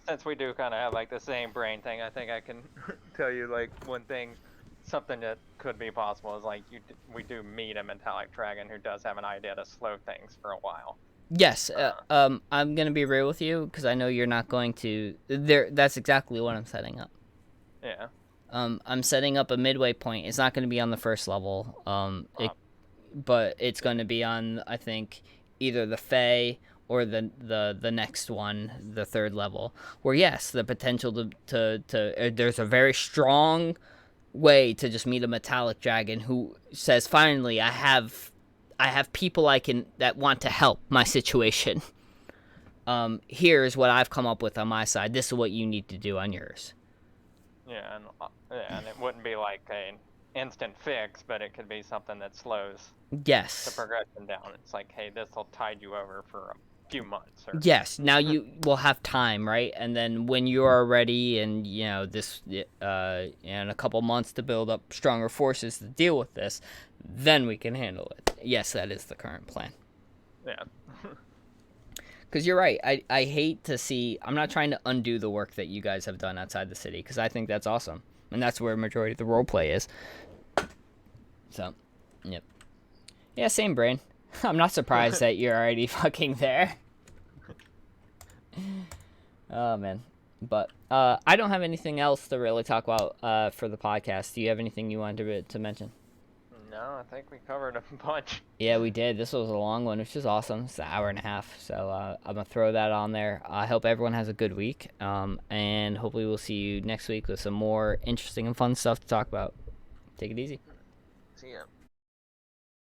since we do kind of have like the same brain thing, I think I can tell you like one thing. Something that could be possible is like we do meet a metallic dragon who does have an idea to slow things for a while. Yes, I'm gonna be real with you because I know you're not going to. That's exactly what I'm setting up. Yeah. I'm setting up a midway point. It's not going to be on the first level. But it's going to be on, I think, either the Fae or the next one, the third level. Where yes, the potential to there's a very strong way to just meet a metallic dragon who says, finally, I have people that want to help my situation. Here's what I've come up with on my side. This is what you need to do on yours. Yeah, and it wouldn't be like an instant fix, but it could be something that slows the progression down. It's like, hey, this will tide you over for a few months. Yes, now you will have time, right? And then when you are ready, and this in a couple months to build up stronger forces to deal with this, then we can handle it. Yes, that is the current plan. Yeah. Because you're right. I hate to see. I'm not trying to undo the work that you guys have done outside the city, because I think that's awesome, and that's where a majority of the role play is. So, yep. Yeah, same brain. I'm not surprised that you're already fucking there. Oh, man. But I don't have anything else to really talk about for the podcast. Do you have anything you wanted to mention? No, I think we covered a bunch. Yeah, we did. This was a long one, which is awesome. It's an hour and a half. So I'm going to throw that on there. I hope everyone has a good week. And hopefully we'll see you next week with some more interesting and fun stuff to talk about. Take it easy. See ya.